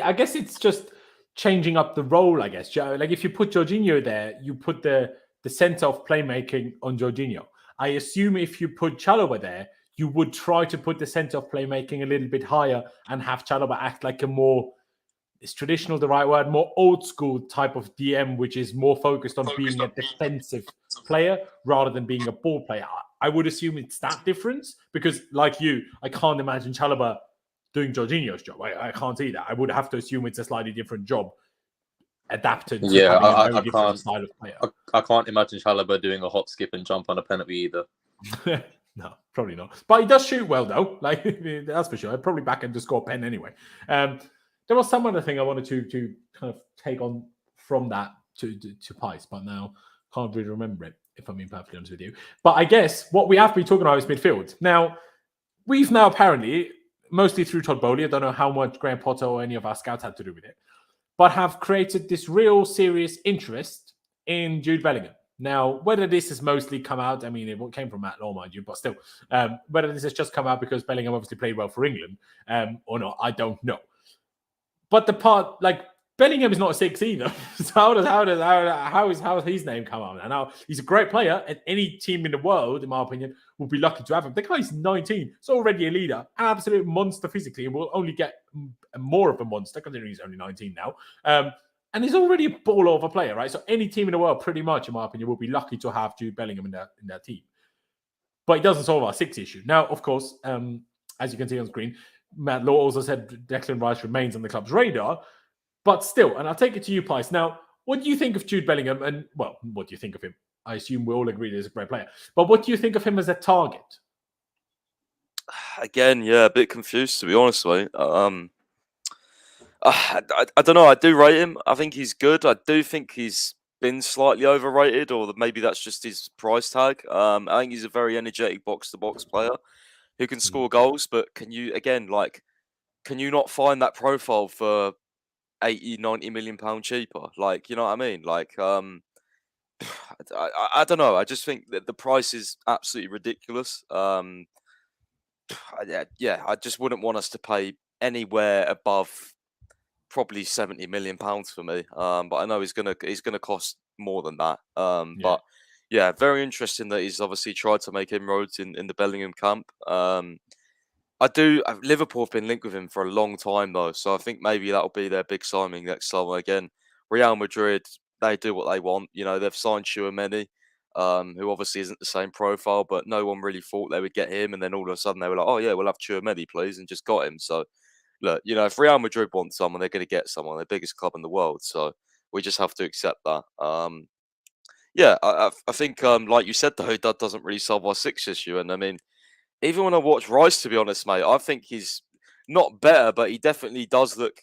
I guess it's just changing up the role. I guess if you put Jorginho there, you put the centre of playmaking on Jorginho. I assume if you put Chalobah there, you would try to put the centre of playmaking a little bit higher and have Chalobah act like a more, is traditional the right word, more old school type of DM, which is more focused on being a defensive player rather than being a ball player. I would assume it's that difference because, like you, I can't imagine Chalobah doing Jorginho's job. I can't see that. I would have to assume it's a slightly different job adapted to having a very different style of player. I can't imagine Chalobah doing a hop, skip and jump on a penalty either. No, probably not. But he does shoot well, though. That's for sure. I'd probably back him to score a pen anyway. There was some other thing I wanted to kind of take on from that to Pice, but now can't really remember it, if I'm being perfectly honest with you. But I guess what we have been talking about is midfield. Now, we've now apparently, mostly through Todd Boehly, I don't know how much Graham Potter or any of our scouts had to do with it, but have created this real serious interest in Jude Bellingham. Now, whether this has mostly come out, I mean, it came from Matt Law, mind you, but still, whether this has just come out because Bellingham obviously played well for England or not, I don't know. But the part, Bellingham is not a 6 either. So how has his name come out? Now, he's a great player, and any team in the world, in my opinion, will be lucky to have him. The guy's 19. He's already a leader, an absolute monster physically, and will only get more of a monster, considering he's only 19 now. And he's already a ball over player, right? So any team in the world, pretty much, in my opinion, will be lucky to have Jude Bellingham in their team. But he doesn't solve our 6 issue. Now, of course, as you can see on screen, Matt Law also said Declan Rice remains on the club's radar. But still, and I'll take it to you, Pice. Now, what do you think of Jude Bellingham? And, well, what do you think of him? I assume we all agree that he's a great player. But what do you think of him as a target? Again, yeah, a bit confused, to be honest with you. I don't know. I do rate him. I think he's good. I do think he's been slightly overrated, or maybe that's just his price tag. I think he's a very energetic box-to-box player who can score goals. But can you not find that profile for 80, 90 million pound cheaper. Like, you know what I mean? Like, I don't know. I just think that the price is absolutely ridiculous. Yeah, I just wouldn't want us to pay anywhere above probably 70 million pounds for me. But I know he's gonna cost more than that. Yeah. But yeah, very interesting that he's obviously tried to make inroads in the Bellingham camp. Liverpool have been linked with him for a long time though, so I think maybe that'll be their big signing next summer again. Real Madrid, they do what they want. You know, they've signed Tchouaméni, who obviously isn't the same profile, but no one really thought they would get him, and then all of a sudden they were like, "Oh yeah, we'll have Tchouaméni, please," and just got him. So look, you know, if Real Madrid want someone, they're going to get someone. They're the biggest club in the world, so we just have to accept that. Yeah, I think, like you said though, that doesn't really solve our six issue, and I mean, even when I watch Rice, to be honest, mate, I think he's not better, but he definitely does look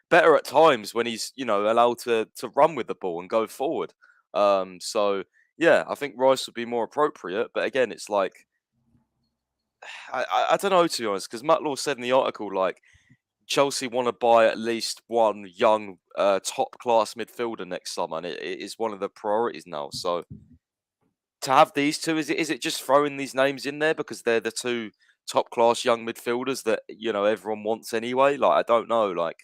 better at times when he's, you know, allowed to run with the ball and go forward. So yeah, I think Rice would be more appropriate. But again, it's like I don't know, to be honest, because Matt Law said in the article like Chelsea want to buy at least one young top class midfielder next summer, and it is one of the priorities now. So to have these two, is it just throwing these names in there because they're the two top class young midfielders that, you know, everyone wants anyway? Like, I don't know. Like,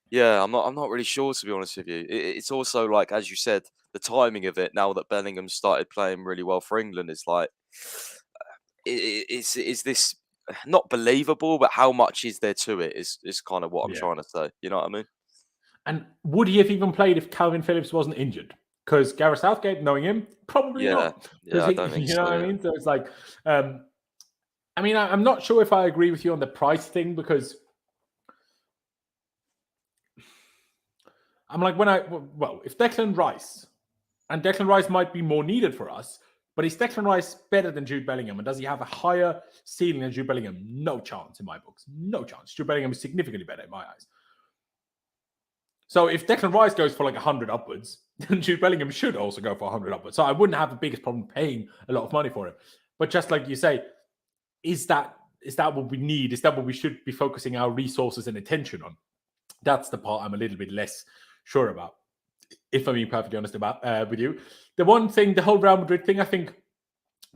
yeah, I'm not really sure, to be honest with you. It's also like, as you said, the timing of it now that Bellingham started playing really well for England is like, is this not believable? But how much is there to it? Is kind of what I'm trying to say. You know what I mean? And would he have even played if Calvin Phillips wasn't injured? Because Gareth Southgate, knowing him, probably not. Yeah, I don't think you so. know what I mean? So it's like, I mean, I'm not sure if I agree with you on the price thing, because I'm like, if Declan Rice might be more needed for us, but is Declan Rice better than Jude Bellingham? And does he have a higher ceiling than Jude Bellingham? No chance in my books. No chance. Jude Bellingham is significantly better in my eyes. So if Declan Rice goes for like 100 upwards, then Jude Bellingham should also go for 100 upwards. So I wouldn't have the biggest problem paying a lot of money for him. But just like you say, is that what we need? Is that what we should be focusing our resources and attention on? That's the part I'm a little bit less sure about, if I'm being perfectly honest about with you. The one thing, the whole Real Madrid thing, I think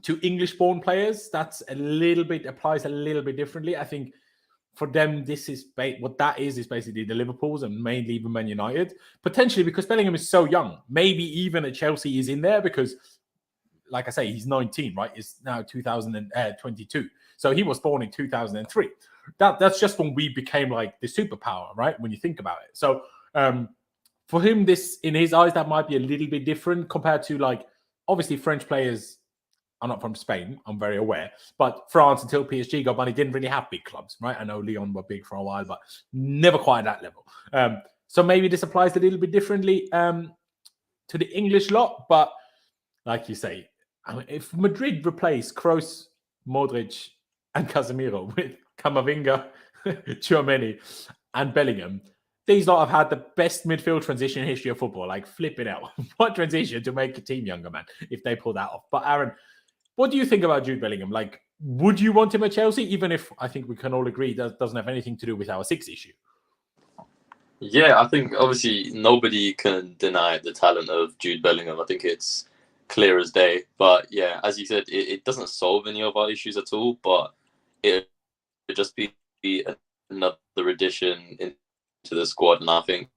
to English-born players, applies a little bit differently. I think for them, this is what that is basically the Liverpools and mainly even Man United. Potentially because Bellingham is so young. Maybe even a Chelsea is in there because, like I say, he's 19, right? It's now 2022. So he was born in 2003. That's just when we became like the superpower, right? When you think about it. So for him, this, in his eyes, that might be a little bit different compared to, like, obviously French players. I'm not from Spain, I'm very aware. But France, until PSG got money, didn't really have big clubs, right? I know Lyon were big for a while, but never quite at that level. So maybe this applies a little bit differently to the English lot. But like you say, I mean, if Madrid replace Kroos, Modric, and Casemiro with Camavinga, Tchouaméni, and Bellingham, these lot have had the best midfield transition in history of football. Like, flip it out. What transition to make a team younger, man, if they pull that off. But Aaron, what do you think about Jude Bellingham? Like, would you want him at Chelsea, even if I think we can all agree that doesn't have anything to do with our six issue? Yeah, I think obviously nobody can deny the talent of Jude Bellingham. I think it's clear as day. But yeah, as you said, it doesn't solve any of our issues at all, but it would just be another addition into the squad. And I think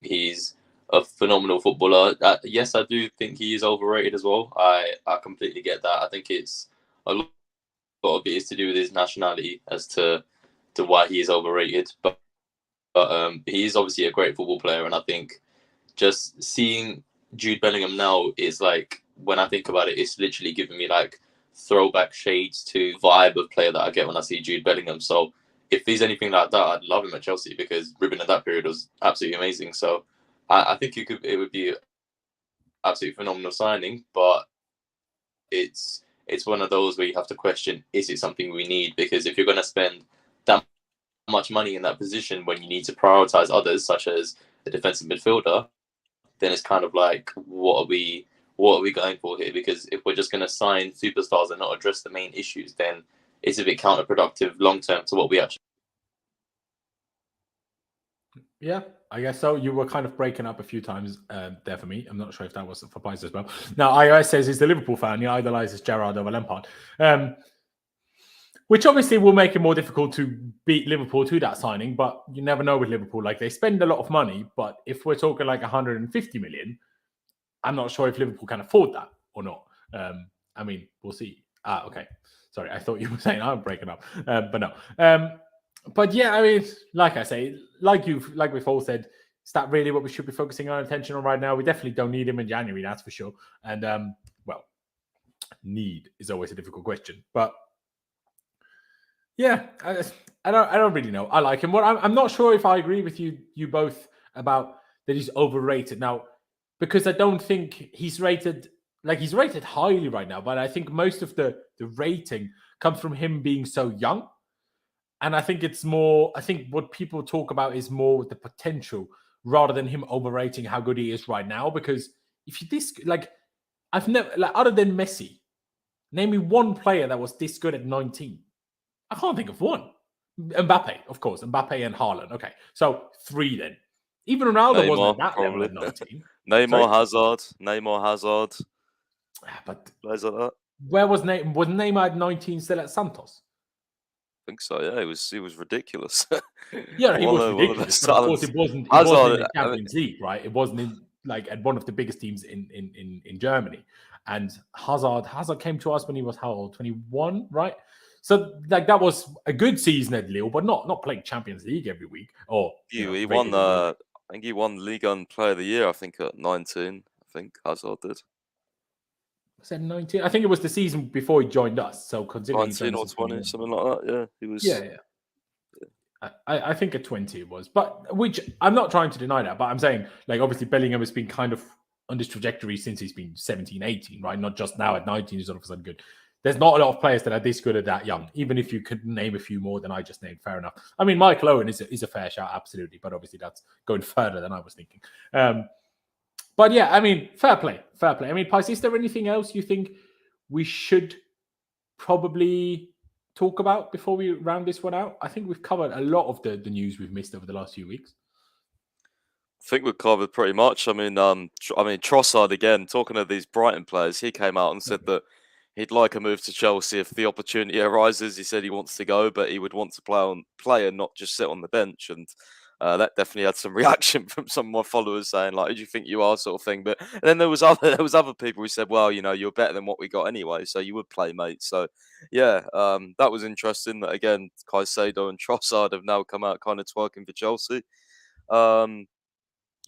he's a phenomenal footballer. Yes, I do think he is overrated as well. I completely get that. I think it's a lot of it is to do with his nationality as to why he is overrated. But he is obviously a great football player, and I think just seeing Jude Bellingham now is like, when I think about it, it's literally giving me like throwback shades to vibe of player that I get when I see Jude Bellingham. So if he's anything like that, I'd love him at Chelsea because Ruben at that period was absolutely amazing. So I think it would be absolutely phenomenal signing, but it's one of those where you have to question, is it something we need? Because if you're going to spend that much money in that position when you need to prioritize others, such as a defensive midfielder, then it's kind of like, what are we going for here? Because if we're just going to sign superstars and not address the main issues, then it's a bit counterproductive long term to what we actually. Yeah, I guess so. You were kind of breaking up a few times there for me. I'm not sure if that was for Pies as well. Now, iOS says he's a Liverpool fan. He idolizes Gerrard over Lampard, which obviously will make it more difficult to beat Liverpool to that signing. But you never know with Liverpool. Like, they spend a lot of money, but if we're talking like 150 million, I'm not sure if Liverpool can afford that or not. I mean, we'll see. Okay. Sorry, I thought you were saying I'm breaking up, but no. But yeah, I mean, like I say, like we've all said, is that really what we should be focusing our attention on right now? We definitely don't need him in January, that's for sure. And well, need is always a difficult question, but yeah, I don't really know. I like him. What I'm not sure if I agree with you both about that he's overrated now, because I don't think he's rated highly right now, but I think most of the rating comes from him being so young. And I think it's more, I think what people talk about is more the potential rather than him overrating how good he is right now. Because if you I've never, other than Messi, name me one player that was this good at 19. I can't think of one. Mbappe, of course. Mbappe and Haaland. Okay. So 3 then. Even Ronaldo wasn't at that level at 19. Neymar Hazard. But Players like that. where was Neymar? Was Neymar at 19 still at Santos? I think so. Yeah, he was ridiculous. Yeah, he was One of the ridiculous. best But of course, talents. it wasn't in Hazard, the Champions League, right? It wasn't in at one of the biggest teams in Germany. And Hazard came to us when he was how old? 21, right? So that was a good season at Lille, but not playing Champions League every week. Or he won the. I think he won Ligue 1 Player of the Year. I think at 19. I think Hazard did. Was that 19? I think it was the season before he joined us. So considering 19 or 20, something like that. Yeah, he was. Yeah. I think at 20 it was, but which I'm not trying to deny that, but I'm saying obviously Bellingham has been kind of on this trajectory since he's been 17, 18, right? Not just now at 19 he's all of a sudden good. There's not a lot of players that are this good at that young, even if you could name a few more than I just named, fair enough. I mean, Michael Owen is a fair shout, absolutely, but obviously that's going further than I was thinking. But yeah, I mean, fair play. I mean, Pice, is there anything else you think we should probably talk about before we round this one out? I think we've covered a lot of the news we've missed over the last few weeks. I think we've covered pretty much. I mean, Trossard again. Talking of these Brighton players, he came out and said that he'd like a move to Chelsea if the opportunity arises. He said he wants to go, but he would want to play and not just sit on the bench. And that definitely had some reaction from some of my followers saying, like, "Who do you think you are?" sort of thing. But then there was other people who said, "Well, you're better than what we got anyway, so you would play, mate." So yeah, that was interesting. That again, Caicedo and Trossard have now come out kind of twerking for Chelsea.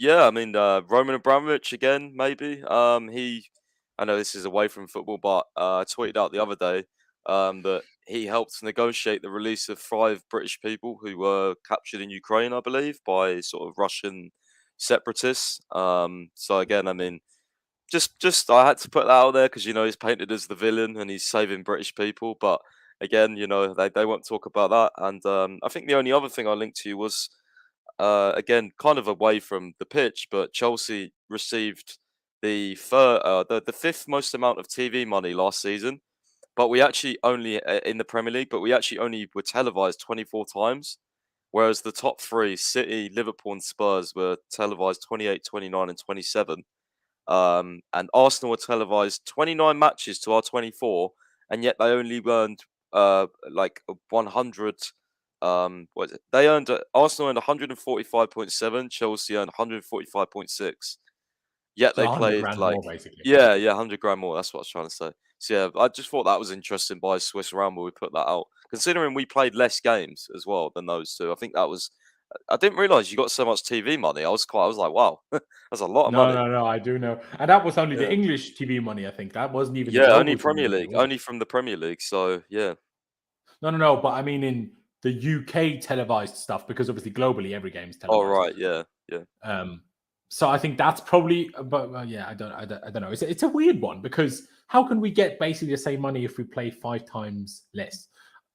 Yeah, I mean, Roman Abramovich again, maybe. I know this is away from football, but I tweeted out the other day that he helped negotiate the release of 5 British people who were captured in Ukraine, I believe, by sort of Russian separatists. So again, I mean, just I had to put that out there because he's painted as the villain and he's saving British people, but again, they won't talk about that. And I think the only other thing I linked to was. Again, kind of away from the pitch, but Chelsea received the 5th most amount of TV money last season. But we actually only in the Premier League, but we actually only were televised 24 times, whereas the top 3, City, Liverpool, and Spurs, were televised 28, 29, and 27. And Arsenal were televised 29 matches to our 24, and yet they only earned 100. What is it? They earned Arsenal earned 145.7, Chelsea earned 145.6. Yet So they 100 played grand more, basically. yeah, 100 grand more. That's what I was trying to say. So yeah, I just thought that was interesting by Swiss Ramble. We put that out, considering we played less games as well than those two. I think that was. I didn't realize you got so much TV money. I was like, wow, that's a lot of money. No, I do know, and that was only the Yeah. English TV money. I think that wasn't even the Yeah, global only TV Premier money, League, was it? only from the Premier League. So yeah. No, but I mean in the UK televised stuff, because obviously globally every game is televised. Oh right, yeah. So I think that's probably, but yeah, I don't know. It's a weird one, because how can we get basically the same money if we play 5 times less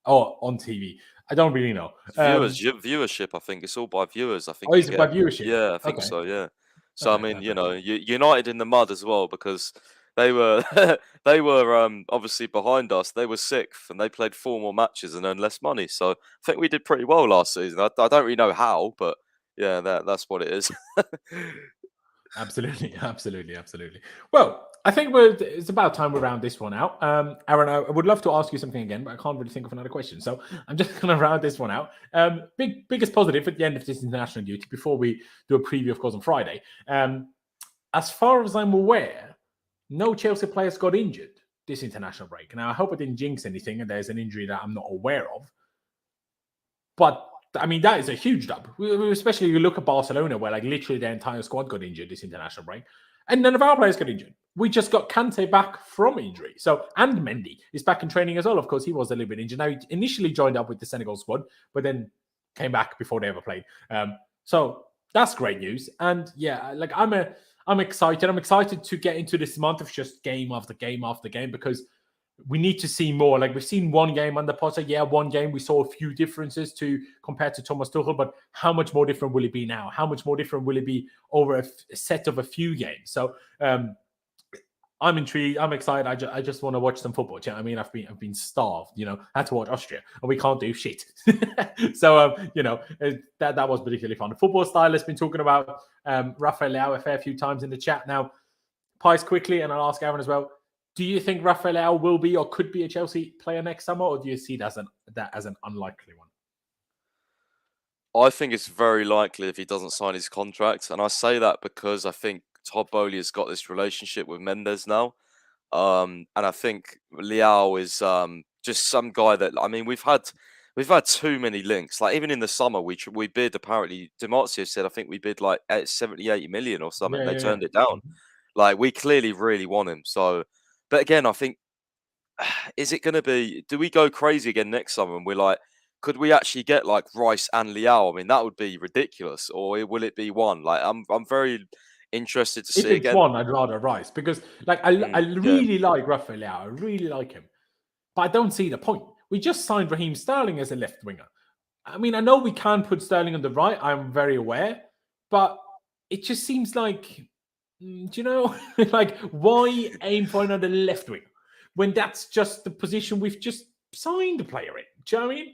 or on TV? I don't really know. Viewership, I think it's all by viewers. I think. Oh, is it by viewership? Yeah, I think Okay. so. Yeah. So Okay, I mean, okay. United in the mud as well, because they were they were obviously behind us. They were 6th and they played 4 more matches and earned less money. So I think we did pretty well last season. I don't really know how, but yeah, that's what it is. Absolutely, absolutely, absolutely. Well, I think it's about time we round this one out. Aaron, I would love to ask you something again, but I can't really think of another question. So I'm just going to round this one out. Biggest positive at the end of this international duty before we do a preview, of course, on Friday. As far as I'm aware, no Chelsea players got injured this international break. Now, I hope I didn't jinx anything and there's an injury that I'm not aware of. But I mean, that is a huge dub. Especially you look at Barcelona, where like literally their entire squad got injured this international break, and none of our players got injured. We just got Kante back from injury. So, and Mendy is back in training as well. Of course, he was a little bit injured. Now, he initially joined up with the Senegal squad, but then came back before they ever played. So that's great news. And yeah, like I'm excited. I'm excited to get into this month of just game after game after game, because we need to see more. Like we've seen one game under Potter. Yeah, one game we saw a few differences compared to Thomas Tuchel, but how much more different will it be now? How much more different will it be over a set of a few games? So I'm intrigued. I'm excited. I just want to watch some football. I mean, I've been starved. I had to watch Austria, and we can't do shit. So that was particularly fun. The football style has been talking about Rafael Leao a fair few times in the chat. Now, Pies quickly, and I'll ask Aaron as well. Do you think Rafael Leao will be or could be a Chelsea player next summer, or do you see that as an unlikely one? I think it's very likely if he doesn't sign his contract, and I say that because I think Todd Boehly has got this relationship with Mendes now, and I think Leao is just some guy that, I mean, we've had too many links. Like even in the summer, we bid, apparently Dimarzio said, I think we bid like 70-80 million or something. Yeah, they yeah, turned yeah. it down. Like we clearly really want him. So, but again, I think, is it going to be, do we go crazy again next summer and we're like, could we actually get like Rice and Leao? I mean, that would be ridiculous. Or will it be one? Like I'm very interested to If see it's again. one, I'd rather Rice, because like I really like Rafael Leao. I really like him, but I don't see the point. We just signed Raheem Sterling as a left winger. I mean, I know we can put Sterling on the right. I'm very aware, but it just seems like, like why aim for another left wing when that's just the position we've just signed a player in? Do you know what I mean?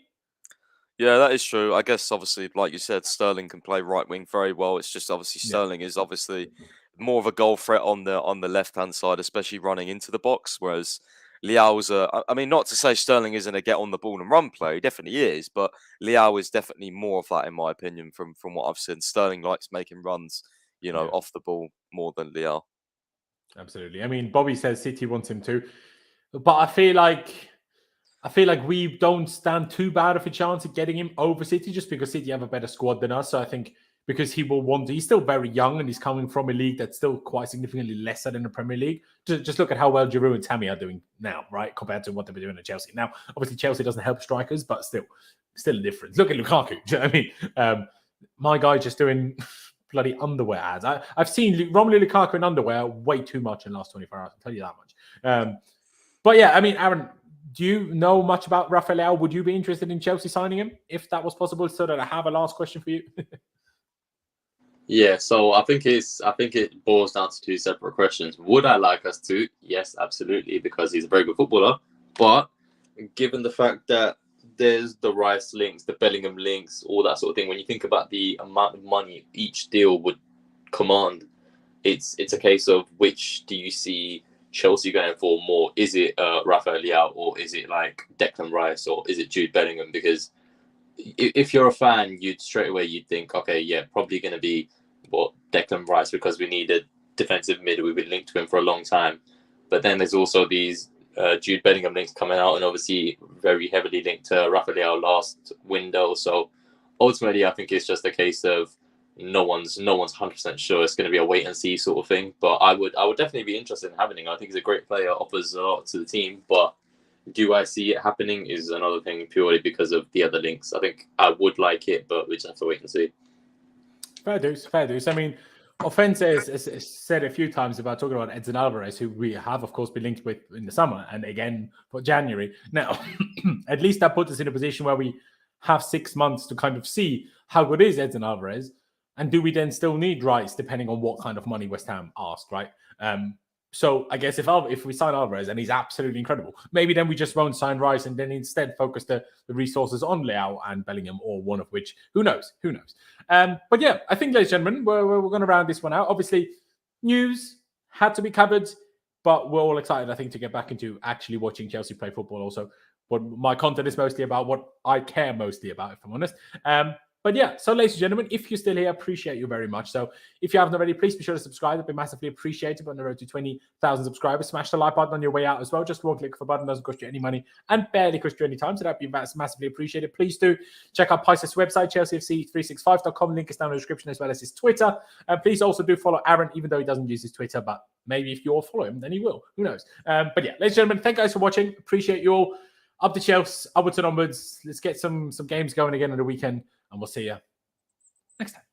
Yeah, that is true. I guess obviously, like you said, Sterling can play right wing very well. It's just obviously Yeah. Sterling is obviously more of a goal threat on the left hand side, especially running into the box. Whereas Leao's I mean, not to say Sterling isn't a get on the ball and run player, he definitely is, but Leao is definitely more of that in my opinion from what I've seen. Sterling likes making runs, Yeah. off the ball more than Leao. Absolutely. I mean, Bobby says City wants him too, but I feel like we don't stand too bad of a chance of getting him over City, just because City have a better squad than us. So I think because he's still very young and he's coming from a league that's still quite significantly lesser than the Premier League. Just look at how well Giroud and Tammy are doing now, right? Compared to what they were doing at Chelsea. Now, obviously Chelsea doesn't help strikers, but still a difference. Look at Lukaku. Do you know what I mean? My guy just doing bloody underwear ads. I've seen Romelu Lukaku in underwear way too much in the last 24 hours. I'll tell you that much. But yeah, I mean, Aaron, do you know much about Rafael Leao? Would you be interested in Chelsea signing him if that was possible? So that I have a last question for you. Yeah, so I think it boils down to two separate questions. Would I like us to? Yes, absolutely, because he's a very good footballer. But given the fact that there's the Rice links, the Bellingham links, all that sort of thing, when you think about the amount of money each deal would command, it's a case of which do you see Chelsea going for more? Is it Rafael Leao, or is it like Declan Rice, or is it Jude Bellingham? Because if you're a fan, you'd think, okay, yeah, probably going to be Declan Rice, because we need a defensive mid. We've been linked to him for a long time. But then there's also these Jude Bellingham links coming out, and obviously very heavily linked to Rafael Leao last window. So ultimately, I think it's just a case of no one's 100% sure. It's going to be a wait and see sort of thing. But I would definitely be interested in having him. I think he's a great player, offers a lot to the team. But do I see it happening is another thing, purely because of the other links. I think I would like it, but we just have to wait and see. Fair dues. I mean, Offense has said a few times about talking about Edson Alvarez, who we have, of course, been linked with in the summer and again for January. Now, at least that puts us in a position where we have 6 months to kind of see how good is Edson Alvarez, and do we then still need Rice, depending on what kind of money West Ham ask, right? So I guess if we sign Alvarez and he's absolutely incredible, maybe then we just won't sign Rice and then instead focus the resources on Leao and Bellingham, or one of which. Who knows? Who knows? But yeah, I think, ladies and gentlemen, we're going to round this one out. Obviously, news had to be covered, but we're all excited, I think, to get back into actually watching Chelsea play football. Also, what my content is mostly about, what I care mostly about, if I'm honest. But yeah, so ladies and gentlemen, if you're still here, appreciate you very much. So if you haven't already, please be sure to subscribe. That'd be massively appreciated. We're on the road to 20,000 subscribers. Smash the like button on your way out as well. Just one click of a button, doesn't cost you any money and barely cost you any time. So that'd be massively appreciated. Please do check out Pice's website, chelseafc365.com. Link is down in the description, as well as his Twitter. And please also do follow Aaron, even though he doesn't use his Twitter, but maybe if you all follow him, then he will. Who knows? But yeah, ladies and gentlemen, thank you guys for watching. Appreciate you all. Up to Chelsea, upwards and onwards. Let's get some games going again on the weekend, and we'll see you next time.